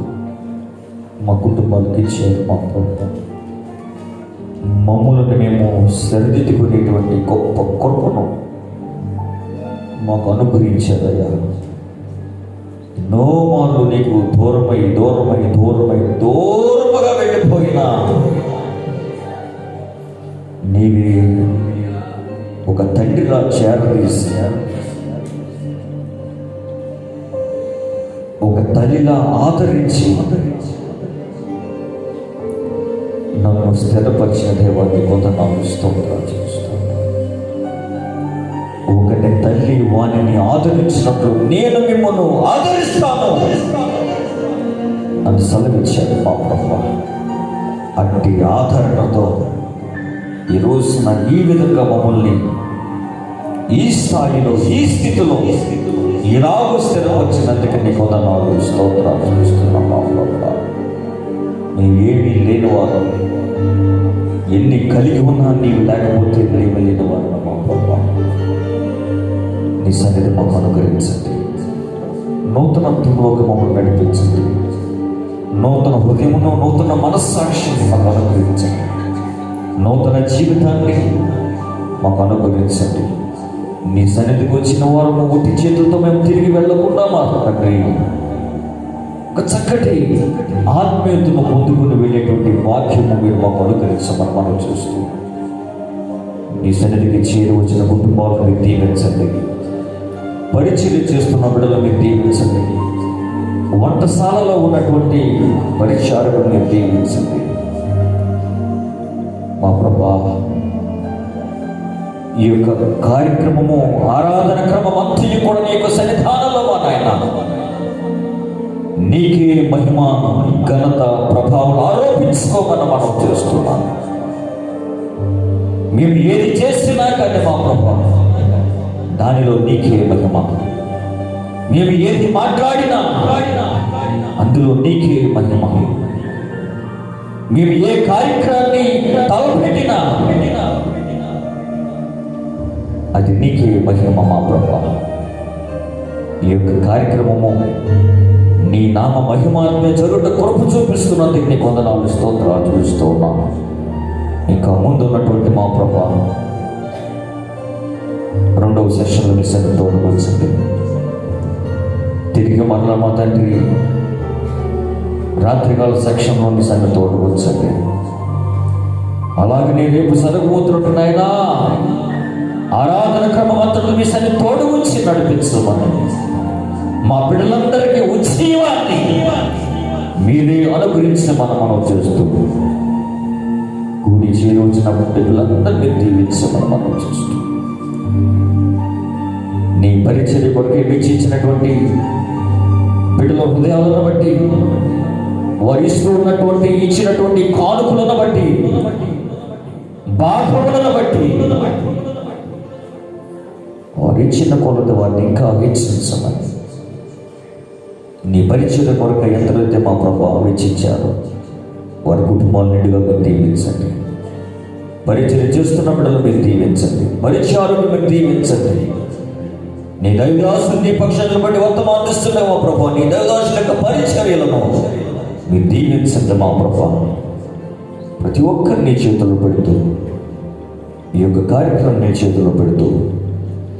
మా కుటుంబాలకు ఇచ్చారు మా ప్రభువా. మమ్మల్ని మేము సరిదిద్దుకునేటువంటి గొప్ప కృపను మాకు అనుగ్రహించారయ్యా. ఎన్నో మార్లు నీకు దూరముగా వెళ్ళిపోయినా నీవి ఒక తండ్రిలా చేరదీసి, ఒక తల్లిలా ఆదరించి నన్ను స్థిరపరిచిన దేవాన్ని కొంతనాలు స్తోత్రాలు చేస్తాను. ఒకటి తల్లి వాణిని ఆదరించినప్పుడు నేను మిమ్మల్ని ఆదరిస్తాను అని సెలవిచ్చాడు మా ప్రభువా. అట్టి ఆదరణతో ఈ రోజున ఈ విధంగా మమ్మల్ని ఈ స్థాయిలో, ఈ స్థితిలో ఇలాగూ స్థిరపరిచినందుకు నీ కొంతనాలు స్తోత్రాలు చేస్తున్నాం మా ప్రభువా. నీవేమీ లేనివారు, ఎన్ని కలిగి ఉన్నా నీవు లేకపోతే నీవు లేనివారు మా ప్రభువా. నీ సన్నిధి మాకు అనుగ్రహించండి. నూతనత్వంలోకి మమ్మల్ని నడిపించండి. నూతన హృదయమును, నూతన మనస్సాక్షిని మాకు అనుగ్రహించండి. నూతన జీవితాన్ని మాకు అనుగ్రహించండి. నీ సన్నిధికి వచ్చిన వారు ఒట్టి చేతులతో మేము తిరిగి వెళ్ళకుండా మా తండ్రి ఒక చక్కటి ఆత్మీయతను పొందుకుని వెళ్ళేటువంటి వాక్యము మీరు మాకు అనుగ్రహించమని మనం చూస్తూ, నీ సన్నిధికి చేరి వచ్చిన కుటుంబాలను మీరు దీవించండి. పరిచర్య చేస్తున్న బిడ్డలను మీరు దీవించండి. వంటశాలలో ఉన్నటువంటి పరిచారకులను మీరు దీవించండి మా ప్రభా. ఈ యొక్క కార్యక్రమము, ఆరాధన క్రమం అంతయు కూడా నీ యొక్క సన్నిధానంలో మా నాయన నీకే మహిమ, ఘనత, ప్రభావం ఆరోపించుకోమని మనం చేస్తున్నాం. మేము ఏది చేసినా కానీ మా ప్రభా దానిలో నీకే మహిమ. మేము ఏది మాట్లాడినా అందులో నీకే మహిమ. మేము ఏ కార్యక్రమాన్ని తలపెట్టినా అది నీకే మహిమ మా ప్రభా. ఈ యొక్క కార్యక్రమము నీ నామ మహిమాత్మ జరుగుట కృప చూపిస్తున్నందుకు నీ కొందనాలు స్తోత్రాలు చూస్తూ ఉన్నాను. ఇంకా ముందు ఉన్నటువంటి మా ప్రభా రెండవ సెషన్లో నీ సన్నిధితో వచ్చండి. తిరిగి మరలా మా తండ్రి రాత్రికాల సెక్షన్లో నీ సన్నిధి తోడుకొచ్చండి. అలాగే నేను రేపు జరగబోతున్నట్టున్నాయినా ఆరాధన క్రమం అంతటా మీ సన్నిధి తోడు ఉంచి నడిపించమని, మా బిడ్డలందరికీ ఉజ్జీవాన్ని మీరే అనుగ్రహించి మనం చేస్తూ కూడి చేరి వచ్చిన బిడ్డలందరినీ దీవించమని మనం చేస్తూ నీ పరిచర్య కొరకే వీక్షించినటువంటి బిడ్డల హృదయాలను బట్టి, వారు ఇస్తూ ఉన్నటువంటి ఇచ్చినటువంటి కానుకలను బట్టి, బాధలను బట్టి, వారు ఇచ్చిన కొలత వారిని ఇంకా హెచ్చరించమని, నీ పరిచర్య కొరకు ఎంతైతే మా ప్రభావం వెచ్చించారో వారి కుటుంబాలు నిండుగా మీరు దీవించండి. పరిచర్య చేస్తున్న బిడ్డలు మీరు దీవించండి. పరిచయాలను మీరు దీవించండి. నీ దైవదాసులు నీ పక్షాలను బట్టి వర్తమానం అందిస్తున్న మా ప్రభావ, నీ దైవదాసుల యొక్క పరిచర్యలను మీరు దీవించండి మా ప్రభావ. ప్రతి ఒక్కరు నీ చేతుల్లో పెడుతూ ఈ యొక్క కార్యక్రమం నీ చేతుల్లో పెడుతూ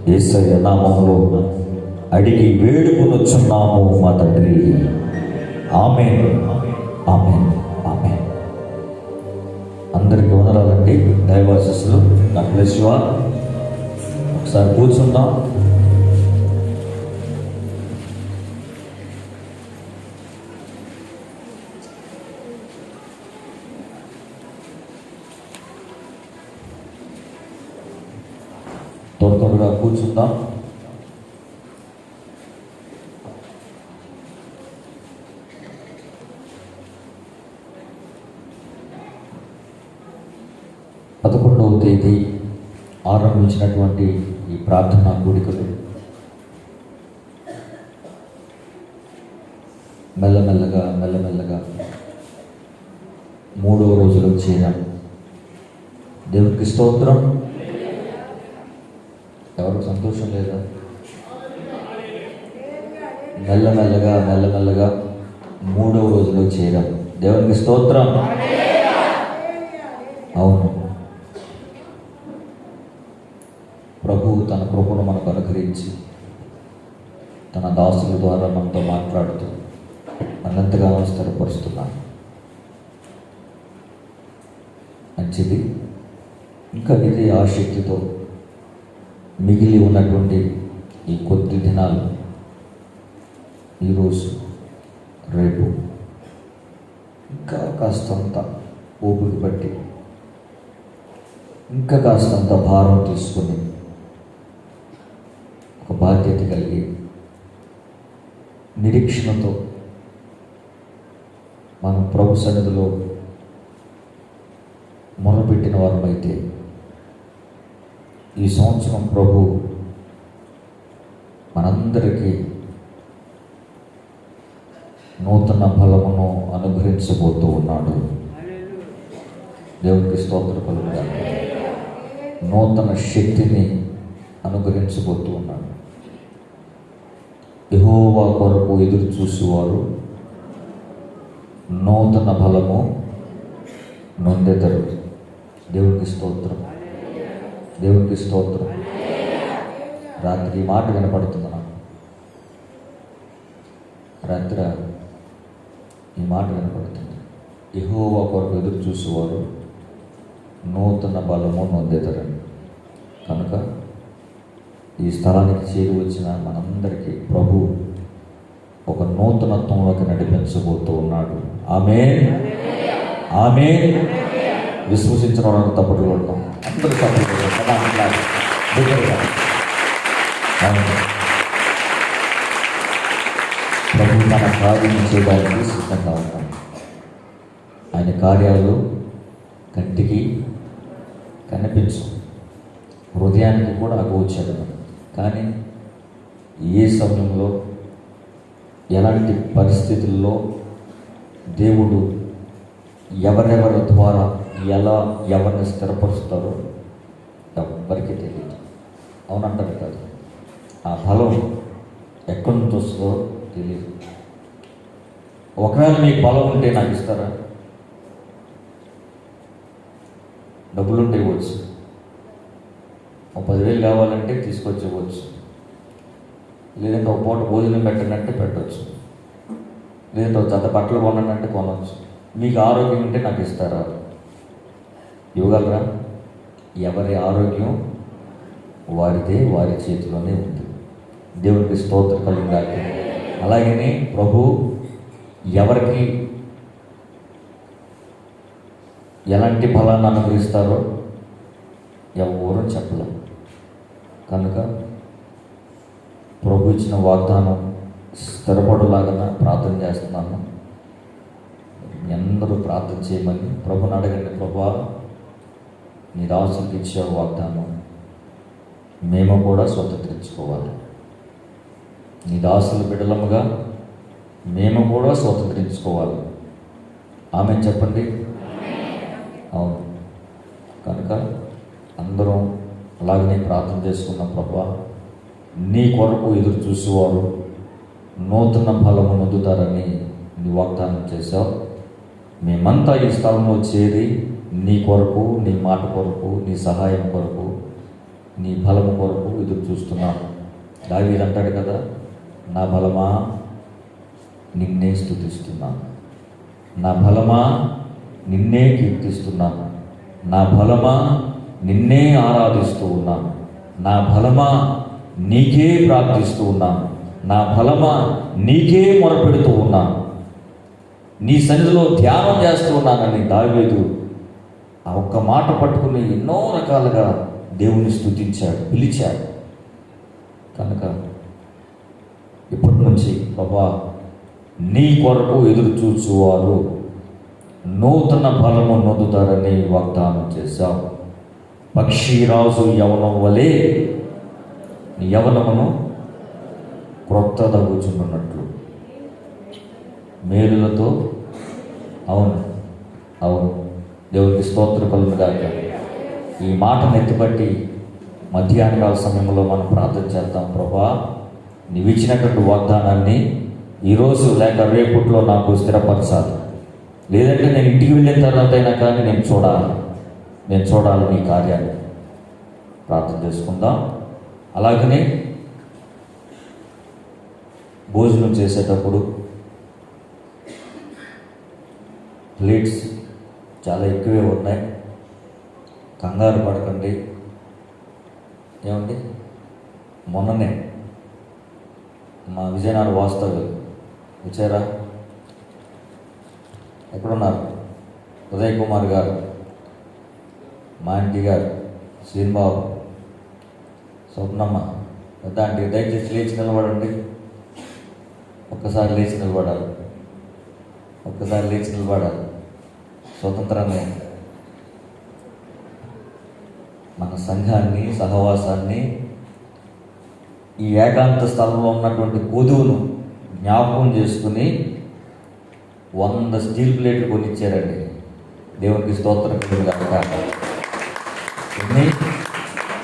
యేసయ్య నామములో అడిగి వేడుకొనుచున్నాము మా తండ్రి. ఆమేన్, ఆమేన్, ఆమేన్. అందరికీ వందనాలండి. దైవాశీస్సులు నా బ్లెస్ యు ఆల్. ఒకసారి కూర్చుందాం. త్వరగా కూర్చుందాం. తేదీ ఆరంభించినటువంటి ఈ ప్రార్థనా కూడికలు మెల్లమెల్లగా మూడవ రోజులో చేరాం. దేవునికి స్తోత్రం. ఎవరికి సంతోషం లేదా? మెల్లమెల్లగా మూడవ రోజులో చేరాం. దేవునికి స్తోత్రం. అవును, ప్రభువు తన కృపను మనకు అనుగ్రహించి తన దాసుల ద్వారా మనతో మాట్లాడుతూ అనంతగానో స్థిరపరుస్తున్నాను. మంచిది. ఇంకా ఇదే ఆసక్తితో మిగిలి ఉన్నటువంటి ఈ కొద్ది దినాలు, ఈరోజు రేపు ఇంకా కాస్తంత ఓపిక పట్టి, ఇంకా కాస్తంత భారం తీసుకొని, ఒక బాధ్యత కలిగి నిరీక్షణతో మనం ప్రభు సన్నిధిలో మొరపెట్టిన వారమైతే ఈ సంవత్సరం ప్రభు మనందరికీ నూతన బలమును అనుగ్రహించబోతూ ఉన్నాడు. దేవునికి స్తోత్ర కలుగుగా. నూతన శక్తిని అనుగ్రహించబోతూ ఉన్నాడు. యెహోవా కొరకు ఎదురు చూసేవారు నూతన బలము నొందెదరు. దేవునికి స్తోత్రం, దేవునికి స్తోత్రం. రాత్రి ఈ మాట వినపడుతుంది నాకు. రాత్రి ఈ మాట వినపడుతుంది. యెహోవా కొరకు ఎదురు చూసేవారు నూతన బలము నొందెదరని. కనుక ఈ స్థలానికి చేరి వచ్చిన మనందరికీ ప్రభు ఒక నూతనత్వంలోకి నడిపించబోతూ ఉన్నాడు. ఆమేన్, ఆమేన్. విశ్వసించిన వాళ్ళని తప్పట్లు కొడతాం. అందరూ తప్పట్లు కొడతాం. ప్రభు మన కార్యం చేయడానికి సిద్ధంగా ఉన్నాం. ఆయన కార్యాలు కంటికి కనిపించు, హృదయానికి కూడా అగోచరం. కానీ ఏ సమయంలో ఎలాంటి పరిస్థితుల్లో దేవుడు ఎవరెవరి ద్వారా ఎలా ఎవరిని స్థిరపరుస్తారో ఎవరికి తెలియదు. అవునంటారు కాదు. ఆ బలం ఎక్కడి నుంచి వస్తుందో తెలియదు. ఒకవేళ మీకు బలం ఉంటే నాకు ఇస్తారా? డబ్బులుంటే ఇవ్వచ్చు. 10,000 కావాలంటే తీసుకొచ్చి ఇవ్వచ్చు. లేదంటే ఒక పూట భోజనం పెట్టండి అంటే పెట్టవచ్చు, లేదంటే ఒక జత బట్టలు కొనండి అంటే కొనవచ్చు. మీకు ఆరోగ్యం ఉంటే నాకు ఇస్తారా? ఇవ్వగలరా? ఎవరి ఆరోగ్యం వారిదే, వారి చేతిలోనే ఉంది. దేవునికి స్తోత్రం కలుగుగాక. అలాగనే ప్రభు ఎవరికి ఎలాంటి ఫలాన్ని అనుగ్రహిస్తారో ఎవరూ చెప్పలేం. కనుక ప్రభు ఇచ్చిన వాగ్దానం స్థిరపడులాగా ప్రార్థన చేస్తున్నాను. మీ అందరూ ప్రార్థన చేయమని ప్రభుని అడగండి. ప్రభా, నీ దాసులకు ఇచ్చే వాగ్దానం మేము కూడా స్వతంత్రించుకోవాలి. నీ దాసుల బిడ్డలముగా మేము కూడా స్వతంత్రించుకోవాలి. ఆమె చెప్పండి. అవును. కనుక అందరం అలాగనే ప్రార్థన చేసుకున్న ప్రభా, నీ కొరకు ఎదురు చూసేవారు నూతన ఫలము నొందుతారని నీ వాగ్దానం చేశావు. మేమంతా ఈ స్థలంలో చేరి నీ కొరకు, నీ మాట కొరకు, నీ సహాయం కొరకు, నీ బలము కొరకు ఎదురు చూస్తున్నాం. దావీదు అంటాడు కదా, నా బలమా నిన్నే స్తుతిస్తున్నాను, నా బలమా నిన్నే కీర్తిస్తున్నాను, నా బలమా నిన్నే ఆరాధిస్తూ ఉన్నాను, నా బలమా నీకే ప్రార్థిస్తూ ఉన్నాను, నా బలమా నీకే మొరపెడుతూ ఉన్నాను, నీ సన్నిధిలో ధ్యానం చేస్తూ ఉన్నానని దావీదు ఆ ఒక్క మాట పట్టుకుని ఎన్నో రకాలుగా దేవుని స్తుతించాడు, పిలిచాడు. కనుక ఇప్పటి నుంచి బాబా, నీ కొరకు ఎదురు చూచువారు నూతన బలము నొందుతారని వాగ్దానం చేశావు. పక్షిరాజు యవనం వలె నీ యవనమును క్రొత్తదగుచున్నట్లు మేలులతో. అవును, అవును. దేవునికి స్తోత్ర కలుగుగాక. ఈ మాటను ఎత్తిపట్టి మధ్యాహ్నకాల సమయంలో మనం ప్రార్థన చేద్దాం. ప్రభా, నీవు ఇచ్చినటువంటి వాగ్దానాన్ని ఈరోజు లేక రేపట్లో నాకు స్థిరపరచాలి. లేదంటే నేను ఇంటికి వెళ్ళిన తర్వాత అయినా కానీ నేను చూడాలి నీ కార్యాన్ని. ప్రార్థన చేసుకుందాం. అలాగనే భోజనం చేసేటప్పుడు ప్లేట్స్ చాలా ఎక్కువే ఉన్నాయి, కంగారు పడకండి. ఏమండి, మొన్ననే మా విజయనగరం వాస్తవ్యులు వచ్చారా? ఎక్కడున్నారు? ఉదయ్ కుమార్ గారు, మా ఆంటీ గారు, శ్రీనిబాబు, స్వప్నమ్మ, పెద్ద ఆంటీ, దయచేసి లేచి నిలబడండి. ఒక్కసారి లేచి నిలబడాలి, ఒక్కసారి లేచి నిలబడాలి. స్వతంత్రాన్ని, మన సంఘాన్ని, సహవాసాన్ని, ఈ ఏకాంత స్థలంలో ఉన్నటువంటి కొదువును జ్ఞాపకం చేసుకుని 100 స్టీల్ ప్లేట్లు కొనిచ్చారండి. దేవునికి స్తోత్రం కలుగుగాక.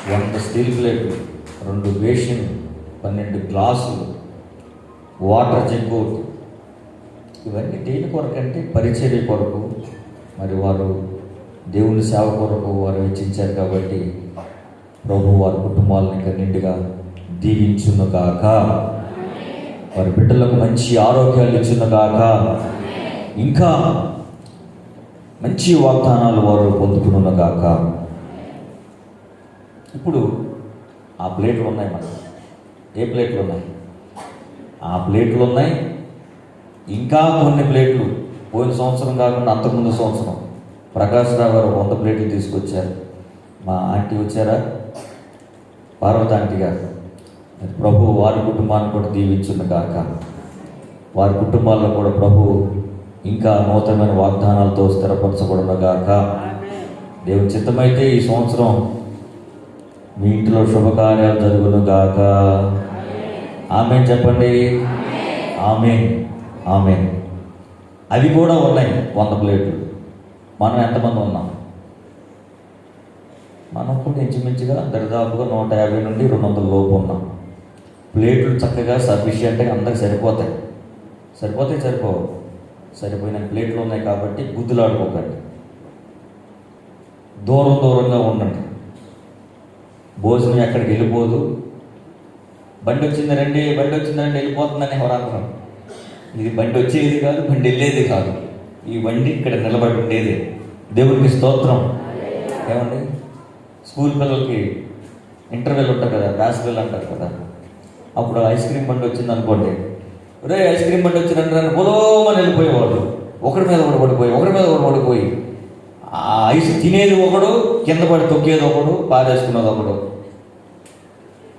100 స్టీల్ ప్లేట్లు, 2 బేసిన్, 12 గ్లాసులు, వాటర్ జగ్గు. ఇవన్నీ దేని కొరకంటే పరిచర్య కొరకు. మరి వారు దేవుని సేవ కొరకు వారు వెచ్చించారు కాబట్టి ప్రభు వారి కుటుంబాలను ఇంకా నిండుగా దీవించునుగాక. వారి బిడ్డలకు మంచి ఆరోగ్యాలు ఇచ్చునుగాక. ఇంకా మంచి వాగ్దానాలు వారు పొందుకునుగాక. ఇప్పుడు ఆ ప్లేట్లు ఉన్నాయి మనకు. ఏ ప్లేట్లు ఉన్నాయి? ఆ ప్లేట్లు ఉన్నాయి. ఇంకా కొన్ని ప్లేట్లు పోయిన సంవత్సరం కాకుండా అంతకుముందు సంవత్సరం ప్రకాష్ రావు గారు 100 ప్లేట్లు తీసుకొచ్చారు. మా ఆంటీ వచ్చారా, పార్వతి ఆంటీ గారు. ప్రభు వారి కుటుంబాన్ని కూడా దీవించునుగాక. వారి కుటుంబాల్లో కూడా ప్రభు ఇంకా నూతనమైన వాగ్దానాలతో స్థిరపరచబడునుగాక. దేవుని చిత్తమైతే ఈ సంవత్సరం మీ ఇంట్లో శుభకార్యాలు జరుగునుగాక. ఆమేన్ చెప్పండి. ఆమేన్, ఆమేన్. అవి కూడా ఉన్నాయి 100 ప్లేట్లు. మనం ఎంతమంది ఉన్నాం? మనం కూడా ఇంచుమించుగా దరిదాపుగా 150 నుండి 200 లోపు ఉన్నాం. ప్లేట్లు చక్కగా సఫిషియెంట్గా అందరికి సరిపోతాయి. సరిపోవు. సరిపోయిన ప్లేట్లు ఉన్నాయి కాబట్టి గుద్దులాడుకోకండి. దూరంగా ఉండండి. భోజనం ఎక్కడికి వెళ్ళిపోదు. బండి వచ్చిందండి వెళ్ళిపోతుందని ఎవరంటారు? ఇది బండి వచ్చేది కాదు, బండి వెళ్ళేది కాదు. ఈ బండి ఇక్కడ నిలబడి ఉండేది. దేవుడికి స్తోత్రం. ఏమండి, స్కూల్ పిల్లలకి ఇంటర్వెల్ ఉంటుంది కదా, బ్యాస్వెల్ అంటారు కదా, అప్పుడు ఐస్ క్రీమ్ బండి వచ్చింది అనుకోండి, రే ఐస్ క్రీమ్ బండి వచ్చిందంటే నన్ను పొలోమని వెళ్ళిపోయేవాళ్ళు. ఒకరి మీద ఒకటి పడిపోయి ఆ ఐస్ తినేది ఒకడు, కింద పడి తొక్కేది ఒకడు, పారేసుకున్నది ఒకడు,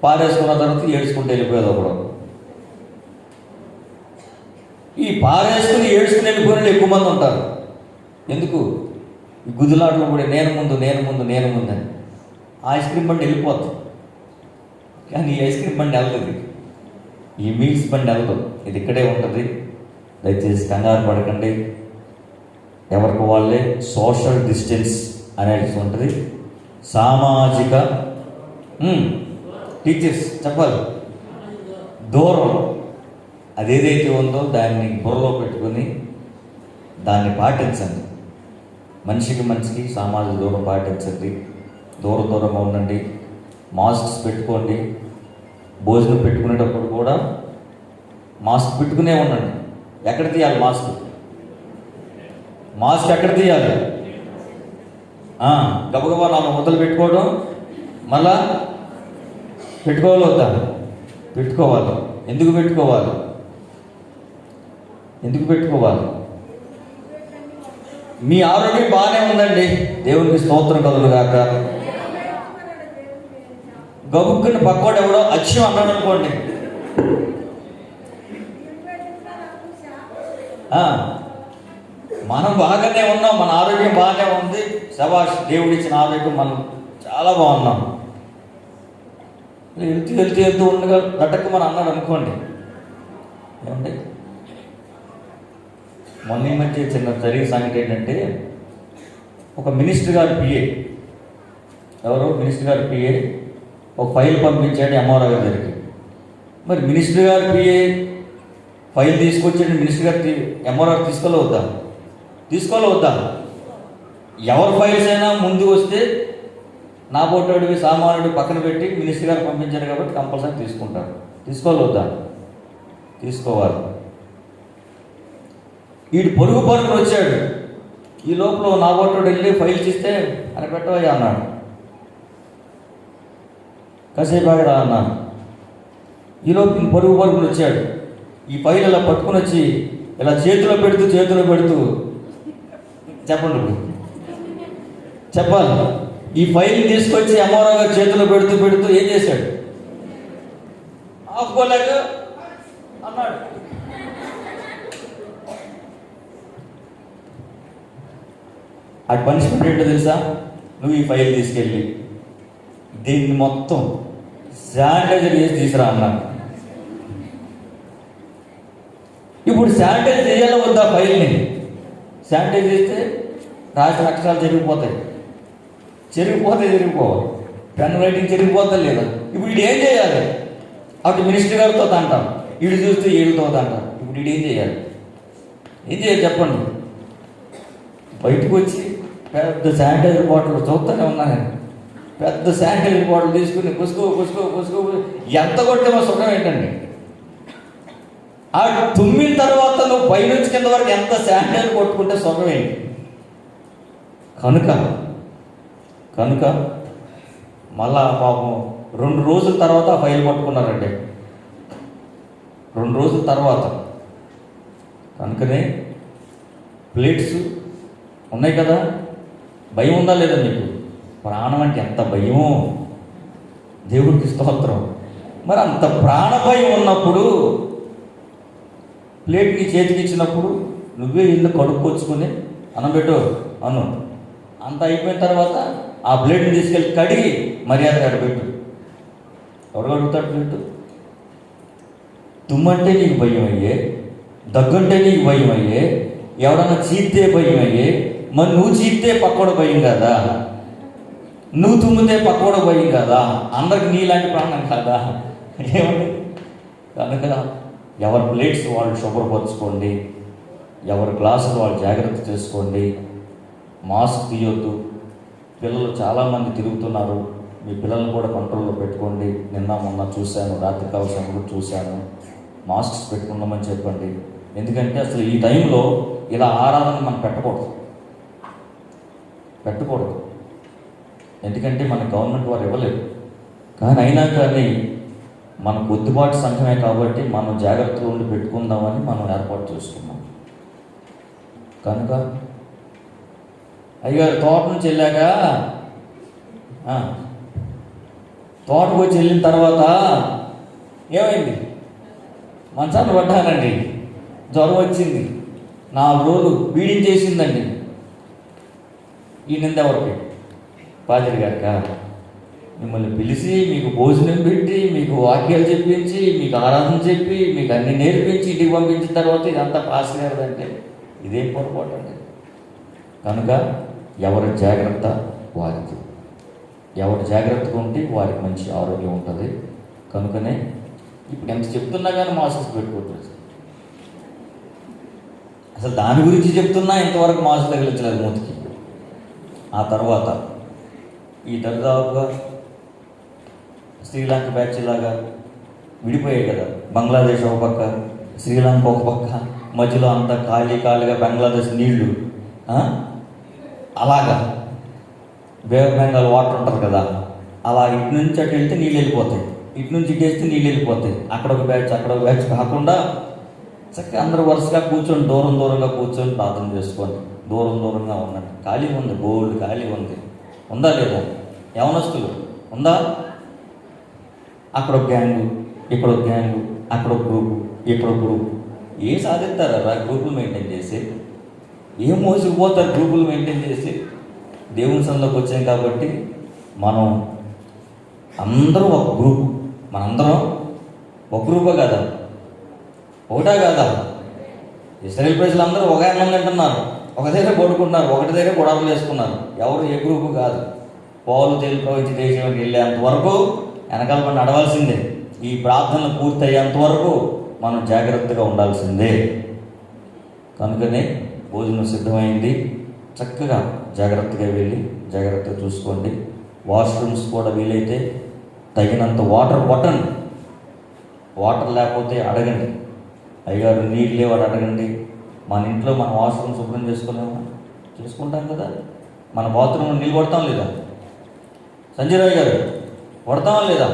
పారేసుకున్న తర్వాత ఏడ్చుకుంటూ వెళ్ళిపోయేది ఒకడు. ఈ పారేసుకుని ఏడ్చుకుని వెళ్ళిపోయిన వాళ్ళు ఎక్కువ మంది ఉంటారు. ఎందుకు? ఈ గుజులాట్లో కూడా నేను ముందు అని ఆ ఐస్ క్రీమ్ బండి వెళ్ళిపోతుంది, కానీ ఈ ఐస్ క్రీమ్ బండి వెళ్తుంది, ఈ మీల్స్ బండి వెళ్ళదు. ఇది ఇక్కడే ఉంటుంది. దయచేసి కంగారు పడకండి. ఎవరికి వాళ్ళే సోషల్ డిస్టెన్స్ అనేది ఉంటుంది. సామాజిక టీచర్స్ చెప్పాలి, దూరం అదేదైతే ఉందో దాన్ని బుర్రలో పెట్టుకొని దాన్ని పాటించండి. మనిషికి సామాజిక దూరం పాటించండి. దూరంగా ఉండండి. మాస్క్స్ పెట్టుకోండి. భోజనం పెట్టుకునేటప్పుడు కూడా మాస్క్ పెట్టుకునే ఉండండి. ఎక్కడ తీయాలి మాస్క్ ఎక్కడ తీయాలి? గబగబా 4 ముద్దలు పెట్టుకోవడం, మళ్ళా పెట్టుకోవాలి. ఎందుకు పెట్టుకోవాలి? మీ ఆరోగ్యం బాగానే ఉందండి, దేవునికి స్తోత్రం కలుగుగాక. గబుక్కుని పక్కోడు ఎవడో అచ్చం అన్నాడు అనుకోండి, మనం బాగానే ఉన్నాం, మన ఆరోగ్యం బాగానే ఉంది, శభాష్, దేవుడిచ్చిన ఆరోగ్యం, మనం చాలా బాగున్నాం. వెళ్తూ ఉండగా గట్టకు మనం అన్నాడు అనుకోండి, ఏమండి, మొన్న ఈ మధ్య చిన్న జరిగే సంగతి ఏంటంటే, ఒక మినిస్టర్ గారు పిఏ ఒక ఫైల్ పంపించాడు ఎంఆర్ఓ గారి దగ్గరికి. మరి మినిస్టర్ గారు పిఏ ఫైల్ తీసుకొచ్చాడు, మినిస్టర్ గారు ఎంఆర్ఓ తీసుకోవాలో వద్దా? ఎవరి ఫైల్స్ అయినా ముందు వస్తే నా పోటాడివి సామాన్యుడు పక్కన పెట్టి మినిస్టర్ గారు పంపించారు కాబట్టి కంపల్సరీ తీసుకుంటారు. తీసుకోవాలో వద్దా? తీసుకోవాలి. వీడు పొరుగు వచ్చాడు. ఈ లోపల నా పోటాడు వెళ్ళి ఫైల్ చేస్తే అని పెట్టవయ్యా అన్నాడు. కాసేపు ఆగరా అన్నాను. ఈలోపు పొరుగు వచ్చాడు. ఈ ఫైల్ ఇలా పట్టుకుని వచ్చి ఇలా చేతిలో పెడుతూ చెప్పాలి. ఈ ఫైల్ తీసుకొచ్చి ఎంఆర్ఓ గారు చేతిలో పెడుతూ ఏం చేశాడు? ఆపుకోలేక అన్నాడు. ఆ పనిష్మెంట్ ఏంటో తెలుసా? నువ్వు ఈ ఫైల్ తీసుకెళ్ళి దీన్ని మొత్తం శానిటైజర్ చేసి తీసుకురా అన్నాడు. ఇప్పుడు శానిటైజ్ చేయాలో వద్దా? ఫైల్ని శానిటైజ్ చేస్తే రాసిన అక్షరాలు చెరిగిపోతాయి. పెన్ రైటింగ్ చెరిగిపోతా లేదా? ఇప్పుడు వీడు ఏం చేయాలి? అటు మినిస్టర్ గారితో అంటాం, వీడు చూస్తే ఏడుతో అంటాం. ఇప్పుడు వీడు ఏం చేయాలి చెప్పండి? బయటకు వచ్చి పెద్ద శానిటైజర్ బాటిల్ చూస్తూనే ఉన్నాను. పెద్ద శానిటైజర్ బాటిల్ తీసుకుని పుసుకో ఎంత కొట్టేమో సుఖం ఏంటండి? ఆ తుమ్మిన తర్వాత నువ్వు పైనుంచి కింద వరకు ఎంత శానిటైజర్ కొట్టుకుంటే సుఖం ఏంటి? కనుక మళ్ళా పాపం 2 రోజుల తర్వాత ఆ ఫైల్ పట్టుకున్నారండి. 2 రోజుల తర్వాత. కనుకనే ప్లేట్స్ ఉన్నాయి కదా, భయం ఉందా లేదా మీకు? ప్రాణం అంటే ఎంత భయమో, దేవుడికి స్తోత్రం. మరి అంత ప్రాణ భయం ఉన్నప్పుడు ప్లేట్ నీ చేతికి ఇచ్చినప్పుడు నువ్వే ఇల్లు కడుక్కొచ్చుకొని అన్నబెట్టు అంత అయిపోయిన తర్వాత ఆ ప్లేట్ని తీసుకెళ్ళి కడిగి మర్యాదగా అడబెట్టు. ఎవరు అడుగుతాడు ప్లేటు? తుమ్మంటే నీకు భయం అయ్యే, దగ్గంటే నీకు భయం అయ్యే, ఎవడన్నా చీత్తే భయం అయ్యే. మరి నువ్వు చీత్తే పక్కోడ భయం కదా, నువ్వు తుమ్మితే పక్కోడ భయం కదా, అందరికి నీలాంటి ప్రాణం కదా. ఏమండి? కనుక ఎవరి ప్లేట్స్ వాళ్ళు శుభ్రపరచుకోండి, ఎవరి గ్లాసులు వాళ్ళు జాగ్రత్త చేసుకోండి. మాస్క్ తీయొద్దు. పిల్లలు చాలామంది తిరుగుతున్నారు. మీ పిల్లల్ని కూడా కంట్రోల్లో పెట్టుకోండి. నిన్న మొన్న చూశాను, రాత్రి కాల సమయం కూడా చూశాను. మాస్క్స్ పెట్టుకుందామని చెప్పండి. ఎందుకంటే అసలు ఈ టైంలో ఇలా ఆరాధన మనం పెట్టకూడదు. ఎందుకంటే మన గవర్నమెంట్ వారు ఇవ్వలేదు. కానీ అయినా కానీ మన కొద్దిపాటి సంఘమే కాబట్టి మనం జాగ్రత్తగా ఉండి పెట్టుకుందామని మనం ఏర్పాటు చేసుకున్నాం. కనుక అయ్యగారు తోట నుంచి వెళ్ళాక తోటకు వచ్చి వెళ్ళిన తర్వాత ఏమైంది? మంచాన్ని పడ్డానండి, జ్వరం వచ్చింది, 4 రోజులు పీడించేసిందండి. ఈ నింద ఎవరికి? పాదిరి గారికా? మిమ్మల్ని పిలిచి మీకు భోజనం పెట్టి మీకు వాక్యాలు చెప్పించి మీకు ఆరాధన చెప్పి మీకు అన్ని నేర్పించి ఇంటికి పంపించిన తర్వాత ఇదంతా పాస్ కాదంటే ఇదేం పొరపాటు అండి. కనుక ఎవరి జాగ్రత్త వారికి, ఎవరి జాగ్రత్తగా ఉంటే వారికి మంచి ఆరోగ్యం ఉంటుంది. కనుకనే ఇప్పుడు ఎంత చెప్తున్నా కానీ మాస్క్ పెట్టుకోవట్లేదు. అసలు దాని గురించి చెప్తున్నా ఇంతవరకు మాస్క్ తగిలించలేదు మూతికి. ఆ తర్వాత ఈ దరిదాపుగా శ్రీలంక బ్యాచ్ లాగా విడిపోయాయి కదా. బంగ్లాదేశ్ ఒక పక్క, శ్రీలంక ఒక పక్క, మధ్యలో అంతా ఖాళీగా బంగ్లాదేశ్ నీళ్లు. అలాగా బే ఆఫ్ బెంగాల్ వాటర్ ఉంటుంది కదా, అలా ఇటు నుంచి అటు వెళ్తే నీళ్ళు వెళ్ళిపోతాయి, ఇటు నుంచి ఇటు వేస్తే నీళ్ళు వెళ్ళిపోతాయి. అక్కడ ఒక బ్యాచ్ కాకుండా చక్కగా అందరూ వరుసగా కూర్చొని దూరంగా కూర్చొని ప్రార్థన చేసుకోండి. దూరంగా ఉండండి. ఖాళీ ఉంది, బోల్డ్ ఖాళీ ఉంది. ఉందా లేదా? యవనస్తులు ఉందా? అక్కడ ఒక గ్యాంగు, ఇక్కడ ఒక గ్యాంగు, అక్కడ ఒక గ్రూపు, ఇక్కడ ఒక గ్రూపు. ఏ సాధిస్తారా గ్రూపులు మెయింటైన్ చేసి? ఏం మోసుకుపోతారు గ్రూపులు మెయింటైన్ చేసి? దేవుని సన్నిధిలోకి వచ్చాం కాబట్టి మనం అందరం ఒక గ్రూపు. మనందరం ఒక గ్రూపే కదా, ఒకటా కాదా? ఇశ్రాయేలు ప్రజలందరూ ఒక అన్నం తింటున్నారు, ఒక దగ్గర పడుకుంటున్నారు, ఒకటి దగ్గర గొడవలు వేసుకున్నారు. ఎవరు ఏ గ్రూపు కాదు. పౌలు ప్రవచించి దేశానికి వెళ్ళేంత వరకు వెనకాల మనం నడవాల్సిందే. ఈ ప్రార్థనలు పూర్తయ్యేంత వరకు మనం జాగ్రత్తగా ఉండాల్సిందే. కనుకనే భోజనం సిద్ధమైంది. చక్కగా జాగ్రత్తగా వెళ్ళి జాగ్రత్తగా చూసుకోండి. వాష్రూమ్స్ కూడా వీలైతే తగినంత వాటర్ కొట్టండి. వాటర్ లేకపోతే అడగండి, అయ్యగారు నీళ్ళు లేవాడు అడగండి. మన ఇంట్లో మన వాష్రూమ్ శుభ్రం చేసుకుంటాం కదా. మన బాత్రూంలో నీళ్ళు కొడతాం లేదా? సంజయరావు గారు కొడతామా లేదా?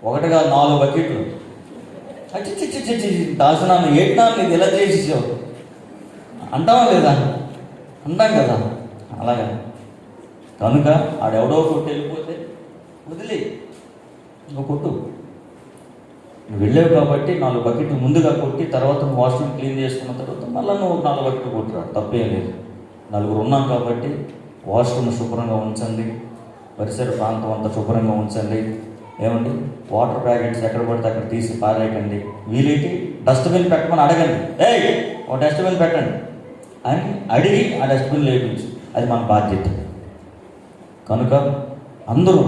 1 కాదు 4 బకెట్లు. దాసనాన్ని ఏటినాన్ని ఇది ఎలా చేసేసావు అంటావా లేదా? అంటాం కదా. అలాగా కనుక ఆడెవడో కొట్టి వెళ్ళిపోతే వదిలే, నువ్వు కొట్టు. నువ్వు వెళ్ళావు కాబట్టి 4 బకెట్లు ముందుగా కొట్టి తర్వాత నువ్వు వాష్రూమ్ క్లీన్ చేసుకున్న తర్వాత మళ్ళీ నువ్వు 4 బకెట్లు కొట్టురా, తప్పేం లేదు. 4 ఉన్నాం కాబట్టి వాష్రూమ్ శుభ్రంగా ఉంచండి. పరిసర ప్రాంతం అంతా శుభ్రంగా ఉంచండి. ఏమండి, వాటర్ ప్యాకెట్స్ ఎక్కడ పడితే అక్కడ తీసి పారేయకండి. వీలైతే డస్ట్బిన్ పెట్టమని అడగండి. ఒక డస్ట్బిన్ పెట్టండి అని అడిగి ఆ డస్ట్బిన్ లేపించు. అది మన బాధ్యత. కనుక అందరూ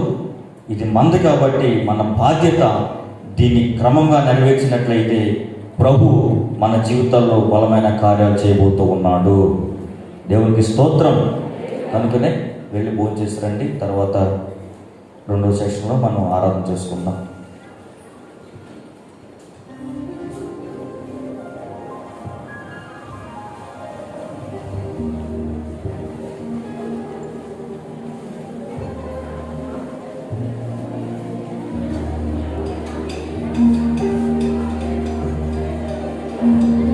ఇది మంది కాబట్టి మన బాధ్యత. దీన్ని క్రమంగా నెరవేర్చినట్లయితే ప్రభు మన జీవితాల్లో బలమైన కార్యాలు చేయబోతూ ఉన్నాడు. దేవునికి స్తోత్రం. కనుకనే వెళ్ళి భోజనం చేసి రండి. తర్వాత 2వ సెషన్లో మనం ఆరాధన చేసుకుందాం. Thank you.